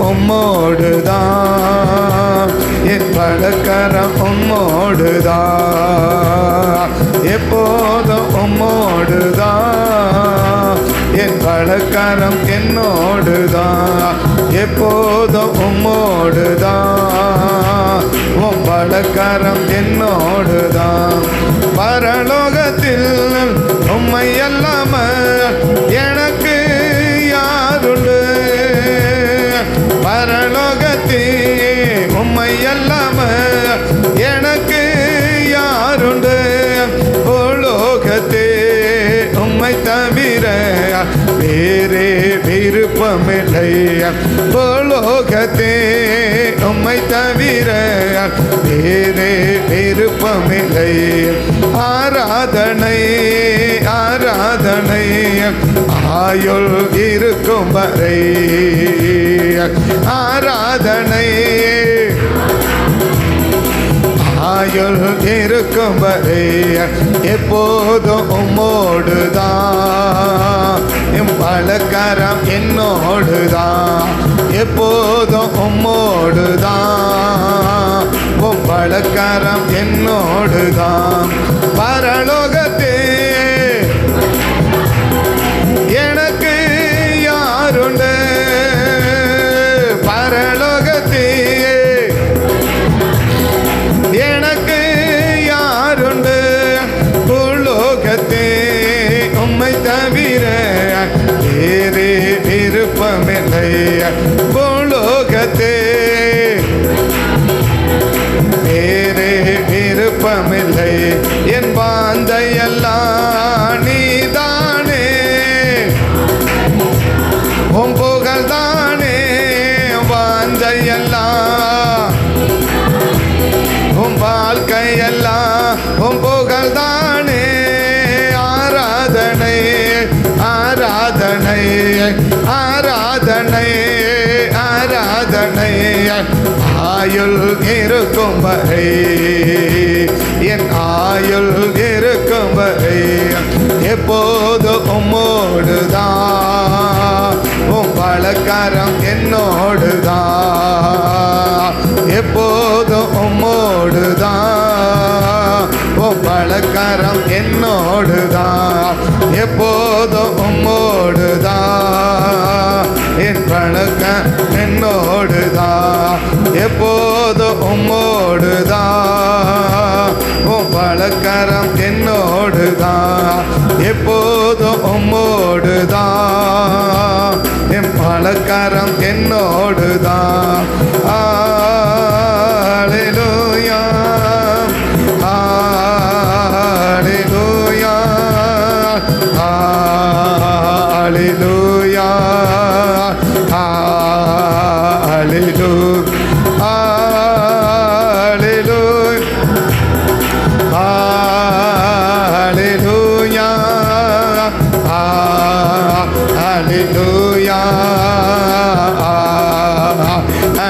உம்மோடுதான், என் வலக்கரம் உம்மோடுதான், எப்போதும் உம்மோடுதான், என் வலக்கரம் என்னோடுதான், எப்போதும் உம்மோடுதான், உம் வலக்கரம் என்னோடுதான். பரலோகத்தில் உம்மை அல்லாமல் எனக்கு யாருண்டு, பரலோகத்தில் உம்மை அல்லாமல் எனக்கு யாருண்டு, பூலோகத்தே உம்மை தவிர வேறே விருப்பமில்லை, பூலோகத்தே உம்மை தவிர வேறே விருப்பமில்லை. ஆராதனை ஆராதனை ஆயுள் இருக்கும் வரை, ஆராதனை ஆயுள் இருக்கும் வரை, எப்போதும் உம்மோடுதான், என் வலக்கரம் என்னோடுதான், எப்போதும் உம்மோடுதான், உம் வலக்கரம் என்னோடுதான். பரலோகத்தே எனக்கு யாருண்டு, பரலோகத்தே எனக்கு யாருண்டு, பூலோகத்தே உம்மை தவிர வேறே விருப்பமில்லை, பூலோகத்தே வேறே விருப்பமில்லை. என் வாந்தையெல்லாம் நீதானே, உம் புகழ்தானே, வாந்தையெல்லாம் உம் வாழ்க்கையெல்லாம் உம் புகழ்தானே. ஆராதனை ஆராதனை ஆராதனை ஆராதனை ஆயுள் இருக்கும் வரை, என் ஆயுள் இருக்கும் வரை, எப்போது உம்மோடுதான், உம் வலக்கரம் என்னோடுதான், எப்போதும் உம்மோடுதான், உம் வலக்கரம் என்னோடுதான், எப்போதும் உம்மோடுதான், என் வலக்கரம் என்னோடுதான், எப்போதும் உம்மோடுதான், உம் வலக்கரம் என்னோடுதான், எப்போதும் உம்மோடுதான், என் வலக்கரம் என்னோடுதான். Hallelujah, hallelujah, hallelujah, hallelujah, hallelujah, hallelujah,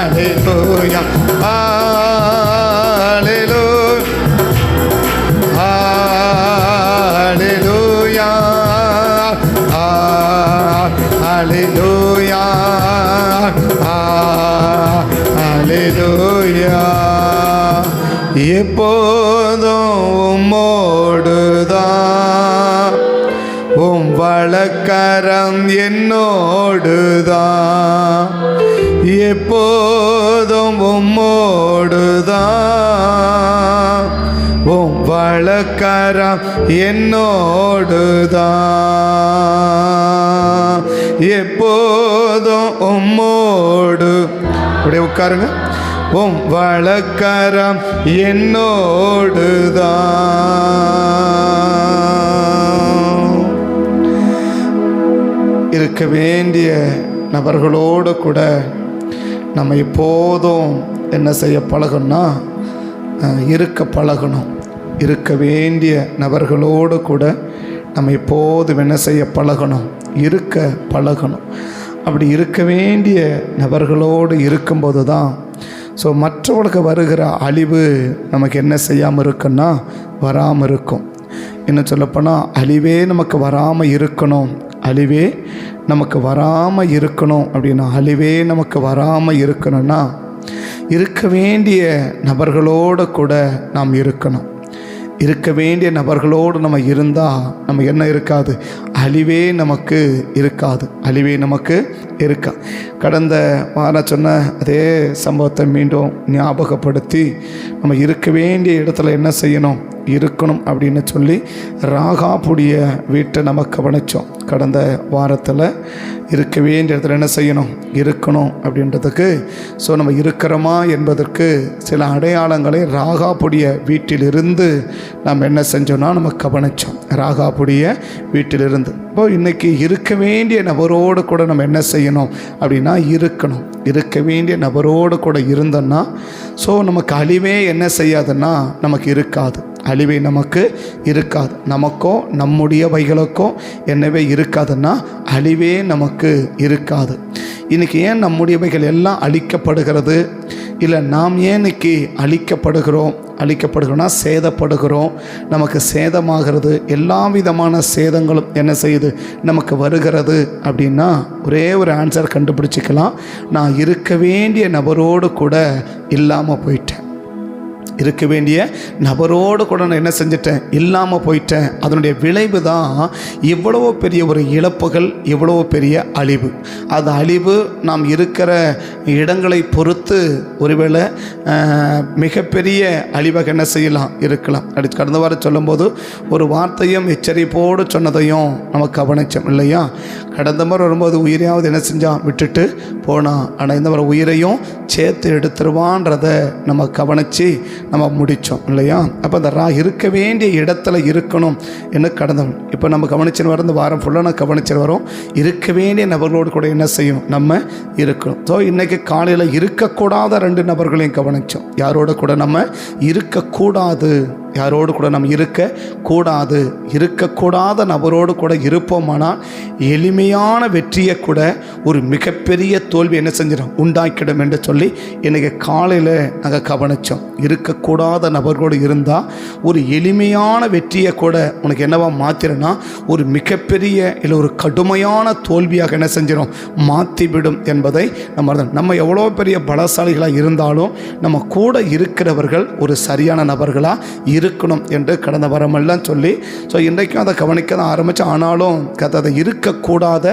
hallelujah, hallelujah, hallelujah, hallelujah. எப்போதும் உம்மோடுதான், உம் வலக்கரம் என்னோடுதான், எப்போதும் உம்மோடுதான், உம் வலக்கரம் என்னோடுதான், எப்போதும் உம்மோடு. அப்படியே உட்காருங்க. உம் வலக்கரம் என்னோடுதான். இருக்க வேண்டிய நபர்களோடு கூட நம்ம எப்போதும் என்ன செய்ய பழகணும்னா, இருக்க பழகணும். இருக்க வேண்டிய நபர்களோடு கூட நம்ம எப்போதும் என்ன செய்ய பழகணும், இருக்க பழகணும். அப்படி இருக்க வேண்டிய நபர்களோடு இருக்கும்போது தான் மற்றவர்களுக்கு வருகிற அழிவு நமக்கு என்ன செய்யாமல் இருக்குன்னா வராமல் இருக்கும். இன்னும் சொல்லப்போனால் அழிவே நமக்கு வராமல் இருக்கணும், அழிவே நமக்கு வராமல் இருக்கணும் அப்படின்னா, அழிவே நமக்கு வராமல் இருக்கணும்னா இருக்க வேண்டிய நபர்களோடு கூட நாம் இருக்கணும். இருக்க வேண்டிய நபர்களோடு நம்ம இருந்தால் நம்ம என்ன இருக்காது, அழிவே நமக்கு இருக்காது, அழிவே நமக்கு இருக்கா. கடந்த வாரம் சொன்ன அதே சம்பவத்தை மீண்டும் ஞாபகப்படுத்தி நம்ம இருக்க வேண்டிய இடத்துல என்ன செய்யணும், இருக்கணும் அப்படின்னு சொல்லி ராகாபுடைய வீட்டை நம்ம கவனித்தோம். கடந்த வாரத்தில் இருக்க வேண்டிய இடத்துல என்ன செய்யணும், இருக்கணும் அப்படின்றதுக்கு நம்ம இருக்கிறோமா என்பதற்கு சில அடையாளங்களை ராகாபுடைய வீட்டிலிருந்து நாம் என்ன செஞ்சோன்னா நம்ம கவனித்தோம். ராகாபுடைய வீட்டிலிருந்து இப்போ இன்றைக்கி இருக்க வேண்டிய நபரோடு கூட நம்ம என்ன செய்யணும் அப்படின்னா இருக்கணும். இருக்க வேண்டிய நபரோடு கூட இருந்தோன்னா நமக்கு அழிவே என்ன செய்யாதுன்னா நமக்கு இருக்காது, அழிவே நமக்கு இருக்காது. நமக்கோ நம்முடைய வைகளுக்கோ என்னவே இருக்காதுன்னா அழிவே நமக்கு இருக்காது. இன்றைக்கி ஏன் நம்முடையவைகள் எல்லாம் அழிக்கப்படுகிறது, இல்லை நாம் ஏன் இன்னைக்கு அழிக்கப்படுகிறோம்னா சேதப்படுகிறோம், நமக்கு சேதமாகிறது, எல்லா விதமான சேதங்களும் என்ன செய்யுது நமக்கு வருகிறது அப்படின்னா ஒரே ஒரு ஆன்சர் கண்டுபிடிச்சிக்கலாம். நான் இருக்க வேண்டிய நபரோடு கூட இல்லாமல் போயிட்டேன். இருக்க வேண்டிய நபரோடு கூட நான் என்ன செஞ்சிட்டேன், இல்லாமல் போயிட்டேன். அதனுடைய விளைவு தான் இவ்வளவு பெரிய ஒரு இழப்புகள், இவ்வளவு பெரிய அழிவு. அது அழிவு நாம் இருக்கிற இடங்களை பொறுத்து ஒருவேளை மிகப்பெரிய அழிவாக என்ன செய்யலாம், இருக்கலாம். அடுத்து கடந்த வாரம் சொல்லும்போது ஒரு வார்த்தையும் எச்சரிப்போடு சொன்னதையும் நம்ம கவனித்தோம் இல்லையா. கடந்த முறை வரும்போது உயிரையாவது என்ன செஞ்சான், விட்டுட்டு போனான். ஆனால் இந்த முறை உயிரையும் சேர்த்து எடுத்துருவான்றதை நம்ம கவனித்து நம்ம முடித்தோம் இல்லையா. அப்போ அந்த இருக்க வேண்டிய இடத்துல இருக்கணும் என்ன கடந்தவன். இப்போ நம்ம கவனிச்சுன்னு வர இந்த வாரம் ஃபுல்லாக நான் கவனிச்சுன்னு வரோம். இருக்க வேண்டிய நபர்களோடு கூட என்ன செய்யணும், நம்ம இருக்கணும். இன்றைக்கி காலையில் இருக்கக்கூடாத 2 நபர்களையும் கவனித்தோம். யாரோட கூட நம்ம இருக்கக்கூடாது, யாரோடு கூட நம்ம இருக்கக்கூடாது. இருக்கக்கூடாத நபரோடு கூட இருப்போமானால் எளிமையான வெற்றியை கூட ஒரு மிகப்பெரிய தோல்வி என்ன செஞ்சிடும், உண்டாக்கிடும் என்று சொல்லி இன்றைக்கி காலையில் நாங்கள் கவனித்தோம். இருக்கக்கூடாத நபர்களோடு இருந்தால் ஒரு எளிமையான வெற்றியை கூட உனக்கு என்னவா மாற்றிடும்னா ஒரு மிகப்பெரிய இல்லை ஒரு கடுமையான தோல்வியாக என்ன செஞ்சிடும், மாற்றிவிடும் என்பதை நம்ம எவ்வளோ பெரிய பலசாலிகளாக இருந்தாலும் நம்ம கூட இருக்கிறவர்கள் ஒரு சரியான நபர்களாக இருக்கணும் என்று கடந்த வாரமெல்லாம் சொல்லி இன்றைக்கும் அதை கவனிக்க தான் ஆரம்பித்தோம். ஆனாலும் அதை இருக்கக்கூடாத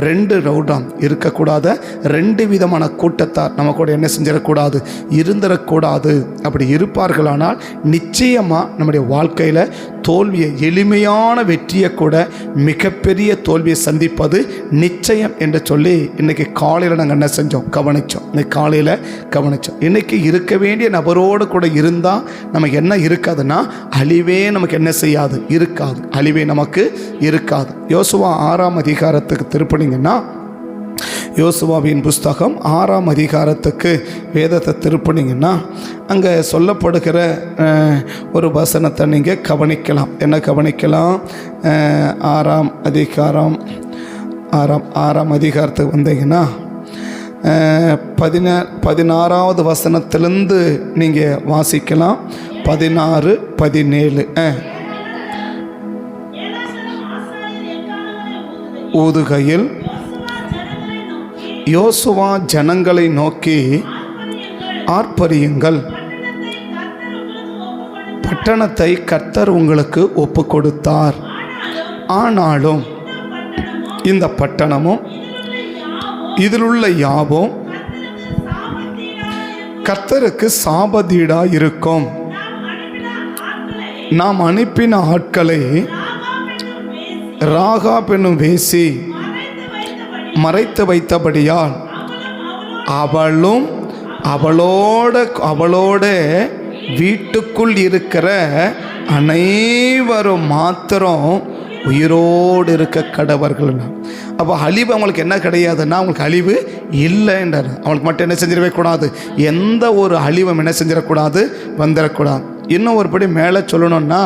2 ரவுண்டாம், இருக்கக்கூடாத 2 விதமான கூட்டத்தார் நம்ம கூட என்ன செஞ்சிடக்கூடாது, இருந்துடக்கூடாது. அப்படி இருப்பார்களானால் நிச்சயமாக நம்முடைய வாழ்க்கையில் தோல்வியை, எளிமையான வெற்றியை கூட மிகப்பெரிய தோல்வியை சந்திப்பது நிச்சயம் என்று சொல்லி இன்றைக்கி காலையில் நாங்கள் என்ன செஞ்சோம், கவனித்தோம். இன்னைக்கு காலையில் கவனித்தோம். இன்றைக்கி இருக்க வேண்டிய நபரோடு கூட இருந்தால் நமக்கு என்ன இருக்காதுன்னா அழிவே நமக்கு என்ன செய்யாது, இருக்காது, அழிவே நமக்கு இருக்காது. யோசுவா 6ஆம் அதிகாரத்துக்கு திருப்பினீங்கன்னா, யோசுவாவின் புஸ்தகம் 6ஆம் அதிகாரத்துக்கு வேதத்தை திருப்பினீங்கன்னா அங்கே சொல்லப்படுகிற ஒரு வசனத்தை நீங்கள் கவனிக்கலாம். என்ன கவனிக்கலாம், 6ஆம் அதிகாரத்துக்கு வந்தீங்கன்னா 16வது வசனத்திலிருந்து நீங்கள் வாசிக்கலாம். 16, 17 ஊதுகையில் யோசுவா ஜனங்களை நோக்கி, ஆர்ப்பரியுங்கள், பட்டணத்தை கர்த்தர் உங்களுக்கு ஒப்பு கொடுத்தார். ஆனாலும் இந்த பட்டணமும் இதிலுள்ள யாவும் கர்த்தருக்கு சாபதீடா இருக்கும். நாம் அனுப்பின ஆட்களை ராகாப் என்னும் வேசி மறைத்து வைத்தபடியால் அவளும் அவளோட வீட்டுக்குள் இருக்கிற அனைவரும் மாத்திரம் உயிரோடு இருக்க கடவர்கள். அப்போ அழிவு அவங்களுக்கு என்ன கிடையாதுன்னா, அவங்களுக்கு அழிவு இல்லைன்றார். அவங்களுக்கு மட்டும் என்ன செஞ்சிடவே கூடாது, எந்த ஒரு அழிவும் என்ன செஞ்சிடக்கூடாது, வந்துடக்கூடாது. இன்னும் ஒருபடி மேலே சொல்லணும்னா,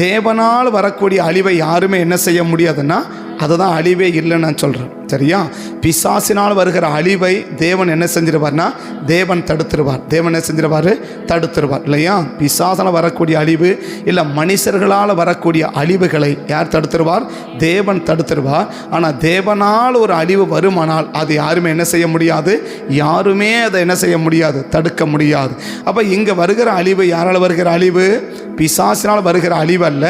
தேவனால் வரக்கூடிய அழிவை யாருமே என்ன செய்ய முடியாதுன்னா அதுதான் அழிவே இல்லைன்னு நான் சொல்கிறேன். சரியா? பிசாசினால் வருகிற அழிவை தேவன் என்ன செஞ்சிருவார்னா தேவன் தடுத்துருவார். தேவன் என்ன செஞ்சிருவார்? தடுத்துருவார் இல்லையா? பிசாசால் வரக்கூடிய அழிவு இல்லை மனுஷர்களால் வரக்கூடிய அழிவுகளை யார் தடுத்துருவார்? தேவன் தடுத்துருவார். ஆனால் தேவனால் ஒரு அழிவு வருமானால் அது யாருமே என்ன செய்ய முடியாது? யாருமே அதை என்ன செய்ய முடியாது? தடுக்க முடியாது. அப்போ இங்கே வருகிற அழிவு யாரால் வருகிற அழிவு? பிசாசினால் வருகிற அழிவு அல்ல,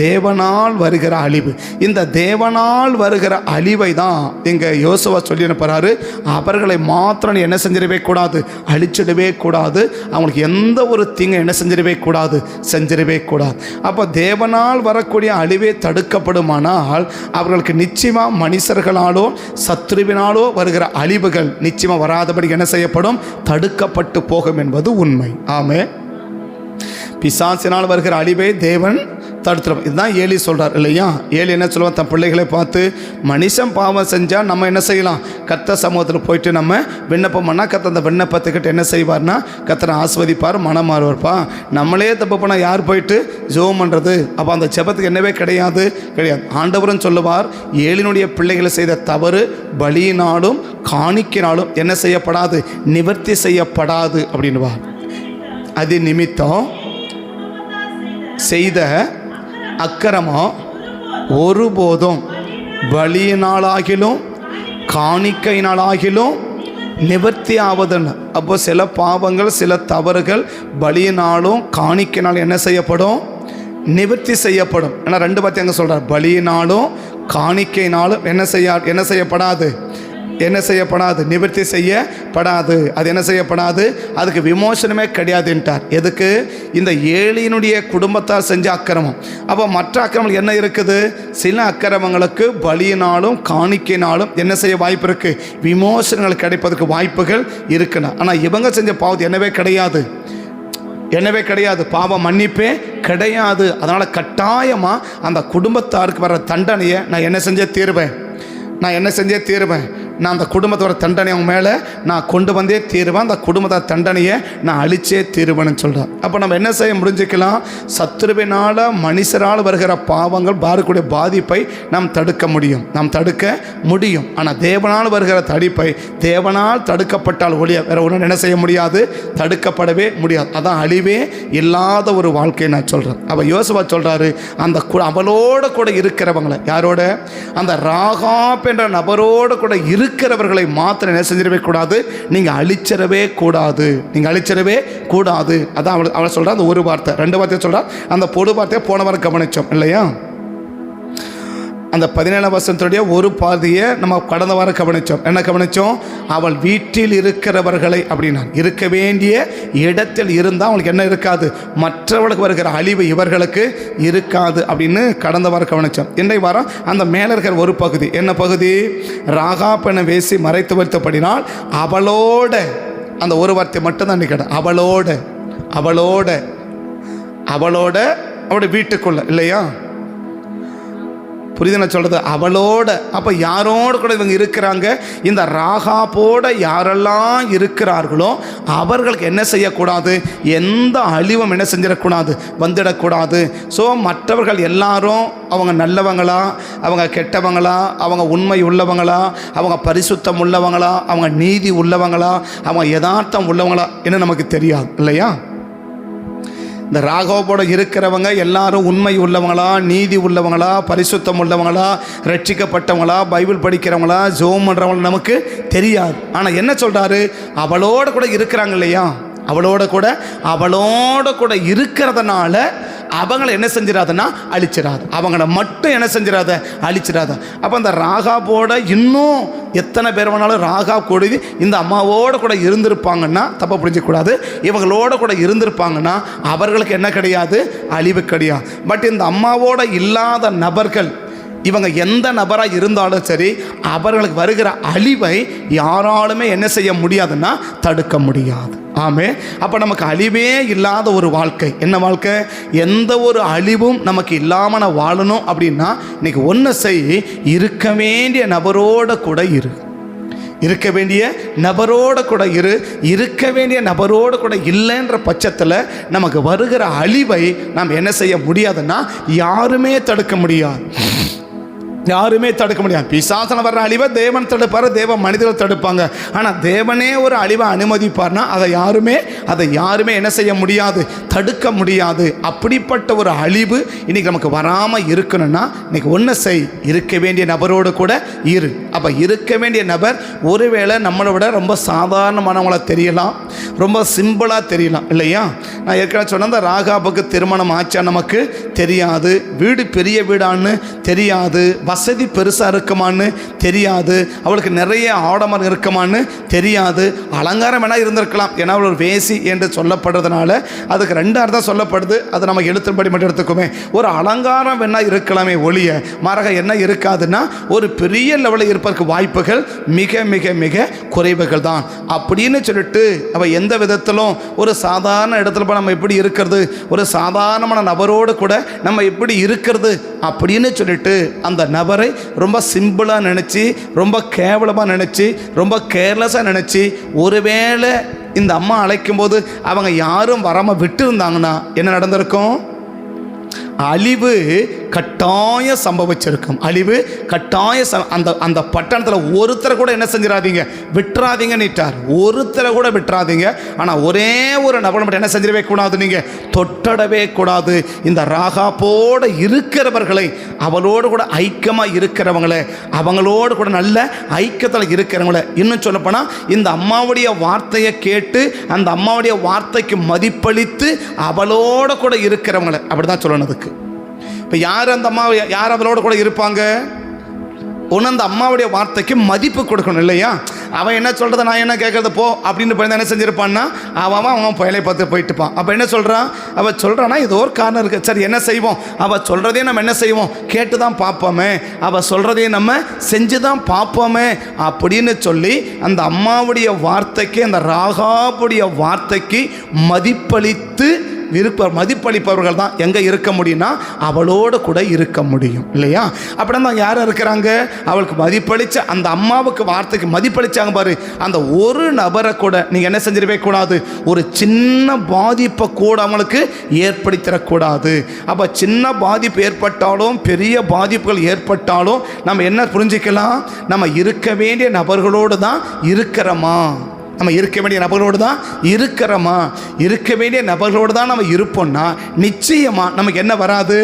தேவனால் வருகிற அழிவு. இந்த தேவனால் வருகிற அழிவை தான் இங்கே யோசுவா சொல்லி அனுப்புகிறாரு. அவர்களை மாத்திரம் என்ன செஞ்சிடவே கூடாது? அழிச்சிடவே கூடாது. அவங்களுக்கு எந்த ஒரு தீங்கு என்ன செஞ்சிடவே கூடாது? செஞ்சிடவே கூடாது. அப்போ தேவனால் வரக்கூடிய அழிவே தடுக்கப்படுமானால் அவர்களுக்கு நிச்சயமாக மனுஷர்களாலோ சத்ருவினாலோ வருகிற அழிவுகள் நிச்சயமாக வராதபடி என்ன செய்யப்படும்? தடுக்கப்பட்டு போகும் என்பது உண்மை. ஆமே. பிசாசினால் வருகிற அழிவை தேவன் தடுத்துரும். இதுதான் ஏலி சொல்கிறார் இல்லையா? ஏலி என்ன சொல்லுவான்? தன் பிள்ளைகளை பார்த்து, மனுஷன் பாவம் செஞ்சால் நம்ம என்ன செய்யலாம்? கர்த்தர் சமூகத்தில் போயிட்டு நம்ம விண்ணப்பம் பண்ணால் கர்த்தர் அந்த விண்ணப்பத்துக்கிட்ட என்ன செய்வார்னா கர்த்தரை ஆஸ்வதிப்பார், மனம் மாறுவார்ப்பா. நம்மளே தப்பு பண்ணால் யார் போயிட்டு ஜெபம் பண்ணுறது? அப்போ அந்த ஜெபத்துக்கு என்னவே கிடையாது. ஆண்டவரும் சொல்லுவார், ஏலினுடைய பிள்ளைகளை செய்த தவறு பலியினாலும் காணிக்கினாலும் என்ன செய்யப்படாது? நிவர்த்தி செய்யப்படாது அப்படின்வார். அது நிமித்தம் செய்த அக்கிரமம் ஒருபோதும் பலியினாலாகிலும் காணிக்கையினாலாகிலும் நிவர்த்தி ஆவதுன்னு. அப்போ சில பாவங்கள் சில தவறுகள் பலியினாலும் காணிக்கையினாலும் என்ன செய்யப்படும்? நிவர்த்தி செய்யப்படும். ஏன்னா ரெண்டு பற்றி அங்கே சொல்கிறார், பலியினாலும் காணிக்கையினாலும் என்ன செய்யப்படாது? என்ன செய்யப்படாது? நிவர்த்தி செய்யப்படாது. அது என்ன செய்யப்படாது? அதுக்கு விமோசனமே கிடையாதுன்ட்டார். எதுக்கு? இந்த ஏலியினுடைய குடும்பத்தார் செஞ்ச அக்கிரமம். அப்போ மற்ற அக்கிரமங்கள் என்ன இருக்குது? சில அக்கிரமங்களுக்கு பலியினாலும் காணிக்கையினாலும் என்ன செய்ய வாய்ப்பு இருக்குது? விமோசனங்கள் கிடைப்பதற்கு வாய்ப்புகள் இருக்குன்னா. ஆனால் இவங்க செஞ்ச பாவத்து என்னவே கிடையாது. பாவம் மன்னிப்பே கிடையாது. அதனால் கட்டாயமாக அந்த குடும்பத்தாருக்கு வர தண்டனையை நான் என்ன செஞ்சே தீருவேன். நான் அந்த குடும்பத்தோட தண்டனை அவங்க மேலே நான் கொண்டு வந்தே தீருவேன். அந்த குடும்பத்தோட தண்டனையை நான் அழிச்சே தீருவேன்னு சொல்கிறேன். அப்போ நம்ம என்ன செய்ய முடிஞ்சுக்கலாம்? சத்துருவினால் மனுஷரால் வருகிற பாவங்கள் வரக்கூடிய பாதிப்பை நாம் தடுக்க முடியும். ஆனால் தேவனால் வருகிற தடிப்பை தேவனால் தடுக்கப்பட்டால் ஒழிய வேறு ஒன்றும் என்ன செய்ய முடியாது? தடுக்கப்படவே முடியாது. அதான் அழிவே இல்லாத ஒரு வாழ்க்கையை நான் சொல்கிறேன். அப்போ யோசுவா சொல்கிறாரு, அந்த அவளோட கூட இருக்கிறவங்களை, யாரோட? அந்த ராகாப் என்ற நபரோடு கூட இருக்கிறவர்களை மாத்திரம் என்ன செஞ்சிடவே கூடாது? நீங்கள் அழிச்சிடவே கூடாது. அதான் அவளை சொல்கிறா. அந்த ஒரு வார்த்தை, ரெண்டு வார்த்தையை சொல்கிறா. அந்த பொது வார்த்தையை போன வாரம் கவனித்தோம் இல்லையா? அந்த 17 வசனத்துடைய ஒரு பாதியை நம்ம கடந்த வாரம் கவனித்தோம். என்ன கவனித்தோம்? அவள் வீட்டில் இருக்கிறவர்களை அப்படின்னா இருக்க வேண்டிய இடத்தில் இருந்தால் அவங்களுக்கு என்ன இருக்காது? மற்றவர்களுக்கு வருகிற அழிவு இவர்களுக்கு இருக்காது அப்படின்னு கடந்த வாரம் கவனித்தோம். இன்றைய வாரம் அந்த மேலே இருக்கிற ஒரு பகுதி, என்ன பகுதி? ராகாப் என வேசி மறைத்து வைத்தபடினால் அவளோட, அந்த ஒரு வார்த்தை மட்டும்தான் நிற்கிற. அவளோட அவளுடைய வீட்டுக்குள்ள இல்லையா? புரியுது நான் சொல்கிறது? அவளோட. அப்போ யாரோடு கூட இவங்க இருக்கிறாங்க? இந்த ராகாப்போட யாரெல்லாம் இருக்கிறார்களோ அவர்களுக்கு என்ன செய்யக்கூடாது? எந்த அழிவும் என்ன செஞ்சிடக்கூடாது? வந்துடக்கூடாது. ஸோ மற்றவர்கள் எல்லாரும் அவங்க நல்லவங்களா, அவங்க கெட்டவங்களா, அவங்க உண்மை உள்ளவங்களா, அவங்க பரிசுத்தம் உள்ளவங்களா, அவங்க நீதி உள்ளவங்களா, அவங்க யதார்த்தம் உள்ளவங்களா என்ன நமக்கு தெரியாது இல்லையா? இந்த ராகவோட இருக்கிறவங்க எல்லாரும் உண்மை உள்ளவங்களா, நீதி உள்ளவங்களா, பரிசுத்தம் உள்ளவங்களா, ரட்சிக்கப்பட்டவங்களா, பைபிள் படிக்கிறவங்களா, ஜெபம் பண்ணுறவங்களா நமக்கு தெரியாது. ஆனால் என்ன சொல்கிறாரு? அவளோட கூட இருக்கிறாங்க இல்லையா? அவளோட கூட இருக்கிறதுனால அவங்கள என்ன செஞ்சிடாதுன்னா அழிச்சிடாது. அவங்கள மட்டும் என்ன செஞ்சிடாத? அழிச்சிடாத. அப்போ அந்த ராகாபோட இன்னும் எத்தனை பேர் வேணாலும் ராகாப் கூடி இந்த அம்மாவோட கூட இருந்திருப்பாங்கன்னா தப்பை புரிஞ்சிக்கூடாது. இவங்களோட கூட இருந்திருப்பாங்கன்னா அவர்களுக்கு என்ன கிடையாது? அழிவு கிடையாது. பட் இந்த அம்மாவோட இல்லாத நபர்கள், இவங்க எந்த நபராக இருந்தாலும் சரி, அவர்களுக்கு வருகிற அழிவை யாராலுமே என்ன செய்ய முடியாதுன்னா தடுக்க முடியாது. ஆமே. அப்போ நமக்கு அழிவே இல்லாத ஒரு வாழ்க்கை, என்ன வாழ்க்கை? எந்த ஒரு அழிவும் நமக்கு இல்லாமல் நான் வாழணும் அப்படின்னா இன்னைக்கு ஒன்று செய், இருக்க வேண்டிய நபரோட கூட இரு. இருக்க வேண்டிய நபரோடு கூட இல்லைன்ற பட்சத்தில் நமக்கு வருகிற அழிவை நாம் என்ன செய்ய முடியாதுன்னா யாருமே தடுக்க முடியாது. யாருமே தடுக்க முடியாது. பிசாசன வர்ற அழிவை தேவன் தடுப்பார், தேவ மனிதர்கள் தடுப்பாங்க. ஆனால் தேவனே ஒரு அழிவை அனுமதிப்பார்னா அதை யாருமே என்ன செய்ய முடியாது, தடுக்க முடியாது. அப்படிப்பட்ட ஒரு அழிவு இன்னைக்கு நமக்கு வராமல் இருக்கணும்னா இன்னைக்கு ஒன்று செய், இருக்க வேண்டிய நபரோடு கூட இரு. அப்போ இருக்க வேண்டிய நபர் ஒருவேளை நம்மளை விட ரொம்ப சாதாரணமானவங்கள தெரியலாம், ரொம்ப சிம்பிளாக தெரியலாம் இல்லையா? நான் ஏற்கனவே சொன்ன அந்த ராகாபுக்கு திருமணம் ஆச்சா நமக்கு தெரியாது, வீடு பெரிய வீடான்னு தெரியாது, வசதி பெருசாக இருக்குமான்னு தெரியாது, அவளுக்கு நிறைய ஆடம்பரம் இருக்குமான்னு தெரியாது, அலங்காரம் வேணால் இருந்திருக்கலாம். ஏன்னா அவள் ஒரு வேசி என்று சொல்லப்படுறதுனால அதுக்கு ரெண்டு அர்த்தம் சொல்லப்படுது. அது நம்ம எழுத்தின்படி மட்டும் எடுத்துக்குமே. ஒரு அலங்காரம் வேணால் இருக்கலாமே ஒழிய மாறாக என்ன இருக்காதுன்னா ஒரு பெரிய லெவலில் இருப்பதற்கு வாய்ப்புகள் மிக மிக மிக குறைவுகள் தான். அப்படின்னு சொல்லிட்டு அவள் எந்த விதத்திலும் ஒரு சாதாரண இடத்துல போய் நம்ம எப்படி இருக்கிறது, ஒரு சாதாரணமான நபரோடு கூட நம்ம எப்படி இருக்கிறது அப்படின்னு சொல்லிட்டு அந்த நபரை ரொம்ப சிம்பிளாக நினச்சி, ரொம்ப கேவலமாக நினச்சி, ரொம்ப கேர்லெஸ்ஸாக நினச்சி, ஒருவேளை இந்த அம்மா அழைக்கும் போது அவங்க யாரும் வராமல் விட்டு இருந்தாங்கன்னா என்ன நடந்திருக்கும்? அழிவு கட்டாயம் சம்பவிச்சிருக்கும். அழிவு கட்டாயம் அந்த பட்டணத்தில் ஒருத்தரை கூட என்ன செஞ்சிடாதீங்க, விட்டுறாதீங்க நீட்டார். ஒருத்தரை கூட விட்டுறாதீங்க. ஆனால் ஒரே ஒரு நபர் மட்டும் என்ன செஞ்சிடவே கூடாது, நீங்கள் தொட்டடவே கூடாது. இந்த ராகாபோடு இருக்கிறவர்களை, அவளோடு கூட ஐக்கியமாக இருக்கிறவங்களை, அவங்களோடு கூட நல்ல ஐக்கியத்தில் இருக்கிறவங்கள, இன்னும் சொல்லப்போனால் இந்த அம்மாவுடைய வார்த்தையை கேட்டு அந்த அம்மாவுடைய வார்த்தைக்கு மதிப்பளித்து அவளோட கூட இருக்கிறவங்களை, அப்படி தான் சொல்லணுதுக்கு. இப்போ யார் அந்த அம்மா, யார் அவளோட கூட இருப்பாங்க? ஒன்று அந்த அம்மாவுடைய வார்த்தைக்கு மதிப்பு கொடுக்கணும் இல்லையா? அவன் என்ன சொல்கிறத நான் என்ன கேட்குறது போ அப்படின்னு போய் என்ன செஞ்சுருப்பான்னா அவன் புயலை பார்த்து போயிட்டுப்பான். அப்போ என்ன சொல்கிறான்? அவள் சொல்கிறான்னா ஏதோ ஒரு காரணம் இருக்குது. சரி என்ன செய்வோம், அவள் சொல்கிறதே நம்ம என்ன செய்வோம், கேட்டு தான் பார்ப்போமே, அவள் சொல்கிறதையே நம்ம செஞ்சு தான் பார்ப்போமே அப்படின்னு சொல்லி அந்த அம்மாவுடைய வார்த்தைக்கு, அந்த ராகாபுடைய வார்த்தைக்கு மதிப்பளித்து மதிப்பளிப்பவர்கள் தான் எங்கே இருக்க முடியும்னா அவளோடு கூட இருக்க முடியும் இல்லையா? அப்படின்னா தான் யாரும் இருக்கிறாங்க, அவளுக்கு மதிப்பளித்த அந்த அம்மாவுக்கு வார்த்தைக்கு மதிப்பளித்தாங்க பாரு, அந்த ஒரு நபரை கூட நீங்கள் என்ன செஞ்சிடவே கூடாது, ஒரு சின்ன பாதிப்பை கூட அவங்களுக்கு ஏற்படுத்திடக்கூடாது. அப்போ சின்ன பாதிப்பு ஏற்பட்டாலும் பெரிய பாதிப்புகள் ஏற்பட்டாலும் நம்ம என்ன புரிஞ்சிக்கலாம், நம்ம இருக்க வேண்டிய நபர்களோடு தான் இருக்கிறோமா, நம்ம இருக்க வேண்டிய நபர்களோடு தான் இருக்கிறோமா, இருக்க வேண்டிய நபர்களோடு தான் நம்ம இருப்போம்னா நிச்சயமாக நமக்கு என்ன வராது,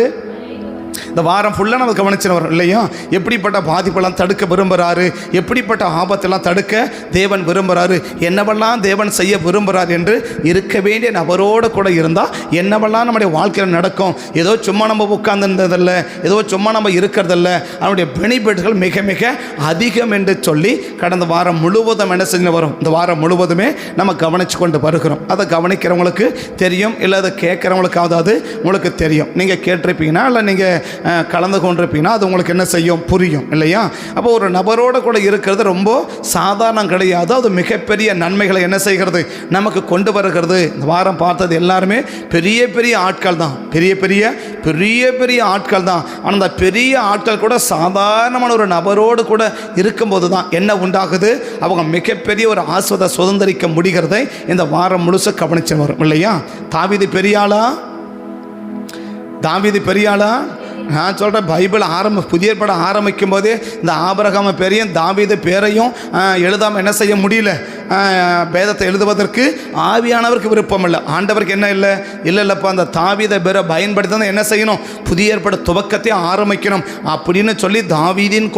இந்த வாரம் ஃபுல்லாக நம்ம கவனிச்சு வரோம் இல்லையா? எப்படிப்பட்ட பாதிப்பெல்லாம் தடுக்க விரும்புகிறாரு, எப்படிப்பட்ட ஆபத்தெல்லாம் தடுக்க தேவன் விரும்புகிறாரு, என்னவெல்லாம் தேவன் செய்ய விரும்புகிறார் என்று இருக்க வேண்டிய நபரோடு கூட இருந்தால் என்னவெல்லாம் நம்முடைய வாழ்க்கையில் நடக்கும். ஏதோ சும்மா நம்ம உட்கார்ந்துருந்ததில்ல, ஏதோ சும்மா நம்ம இருக்கிறதில்ல, அவனுடைய பெனிஃபிட்கள் மிக மிக அதிகம் என்று சொல்லி கடந்த வாரம் முழுவதும் என்ன செஞ்சு வரும், இந்த வாரம் முழுவதுமே நம்ம கவனித்து கொண்டு வருகிறோம். அதை கவனிக்கிறவங்களுக்கு தெரியும், இல்லை அதை கேட்குறவங்களுக்காவது அது உங்களுக்கு தெரியும். நீங்கள் கேட்டிருப்பீங்கன்னா இல்லை நீங்கள் கலந்து கொண்டிருப்பீங்கன்னா அது உங்களுக்கு என்ன செய்யும், புரியும் இல்லையா? அப்போ ஒரு நபரோடு கூட இருக்கிறது ரொம்ப சாதாரணம் கிடையாது. அது மிகப்பெரிய நன்மைகளை என்ன செய்கிறது, நமக்கு கொண்டு வருகிறது. இந்த வாரம் பார்த்தது எல்லாருமே பெரிய பெரிய ஆட்கள் தான், பெரிய பெரிய ஆட்கள் தான். ஆனால் அந்த பெரிய ஆட்கள் கூட சாதாரணமான ஒரு நபரோடு கூட இருக்கும்போது தான் என்ன உண்டாகுது, அவங்க மிகப்பெரிய ஒரு ஆஸ்வதை சுதந்திரிக்க முடிகிறதை இந்த வாரம் முழுசு கவனிச்சு வரும் இல்லையா? தாவீது பெரியாளா? நான் சொல்கிறேன், பைபிள் புதிய ஏற்பாடு ஆரம்பிக்கும் போதே இந்த ஆபிரகாம பேரையும் தாவீது பேரையும் எழுதாமல் என்ன செய்ய முடியல, வேதத்தை எழுதுவதற்கு ஆவியானவருக்கு விருப்பம் இல்லை, ஆண்டவருக்கு என்ன இல்லைப்பா அந்த தாவீதை பேரை பயன்படுத்தி தான் என்ன செய்யணும், புதிய ஏற்பாடு துவக்கத்தை ஆரம்பிக்கணும் அப்படின்னு சொல்லி தாவீதின்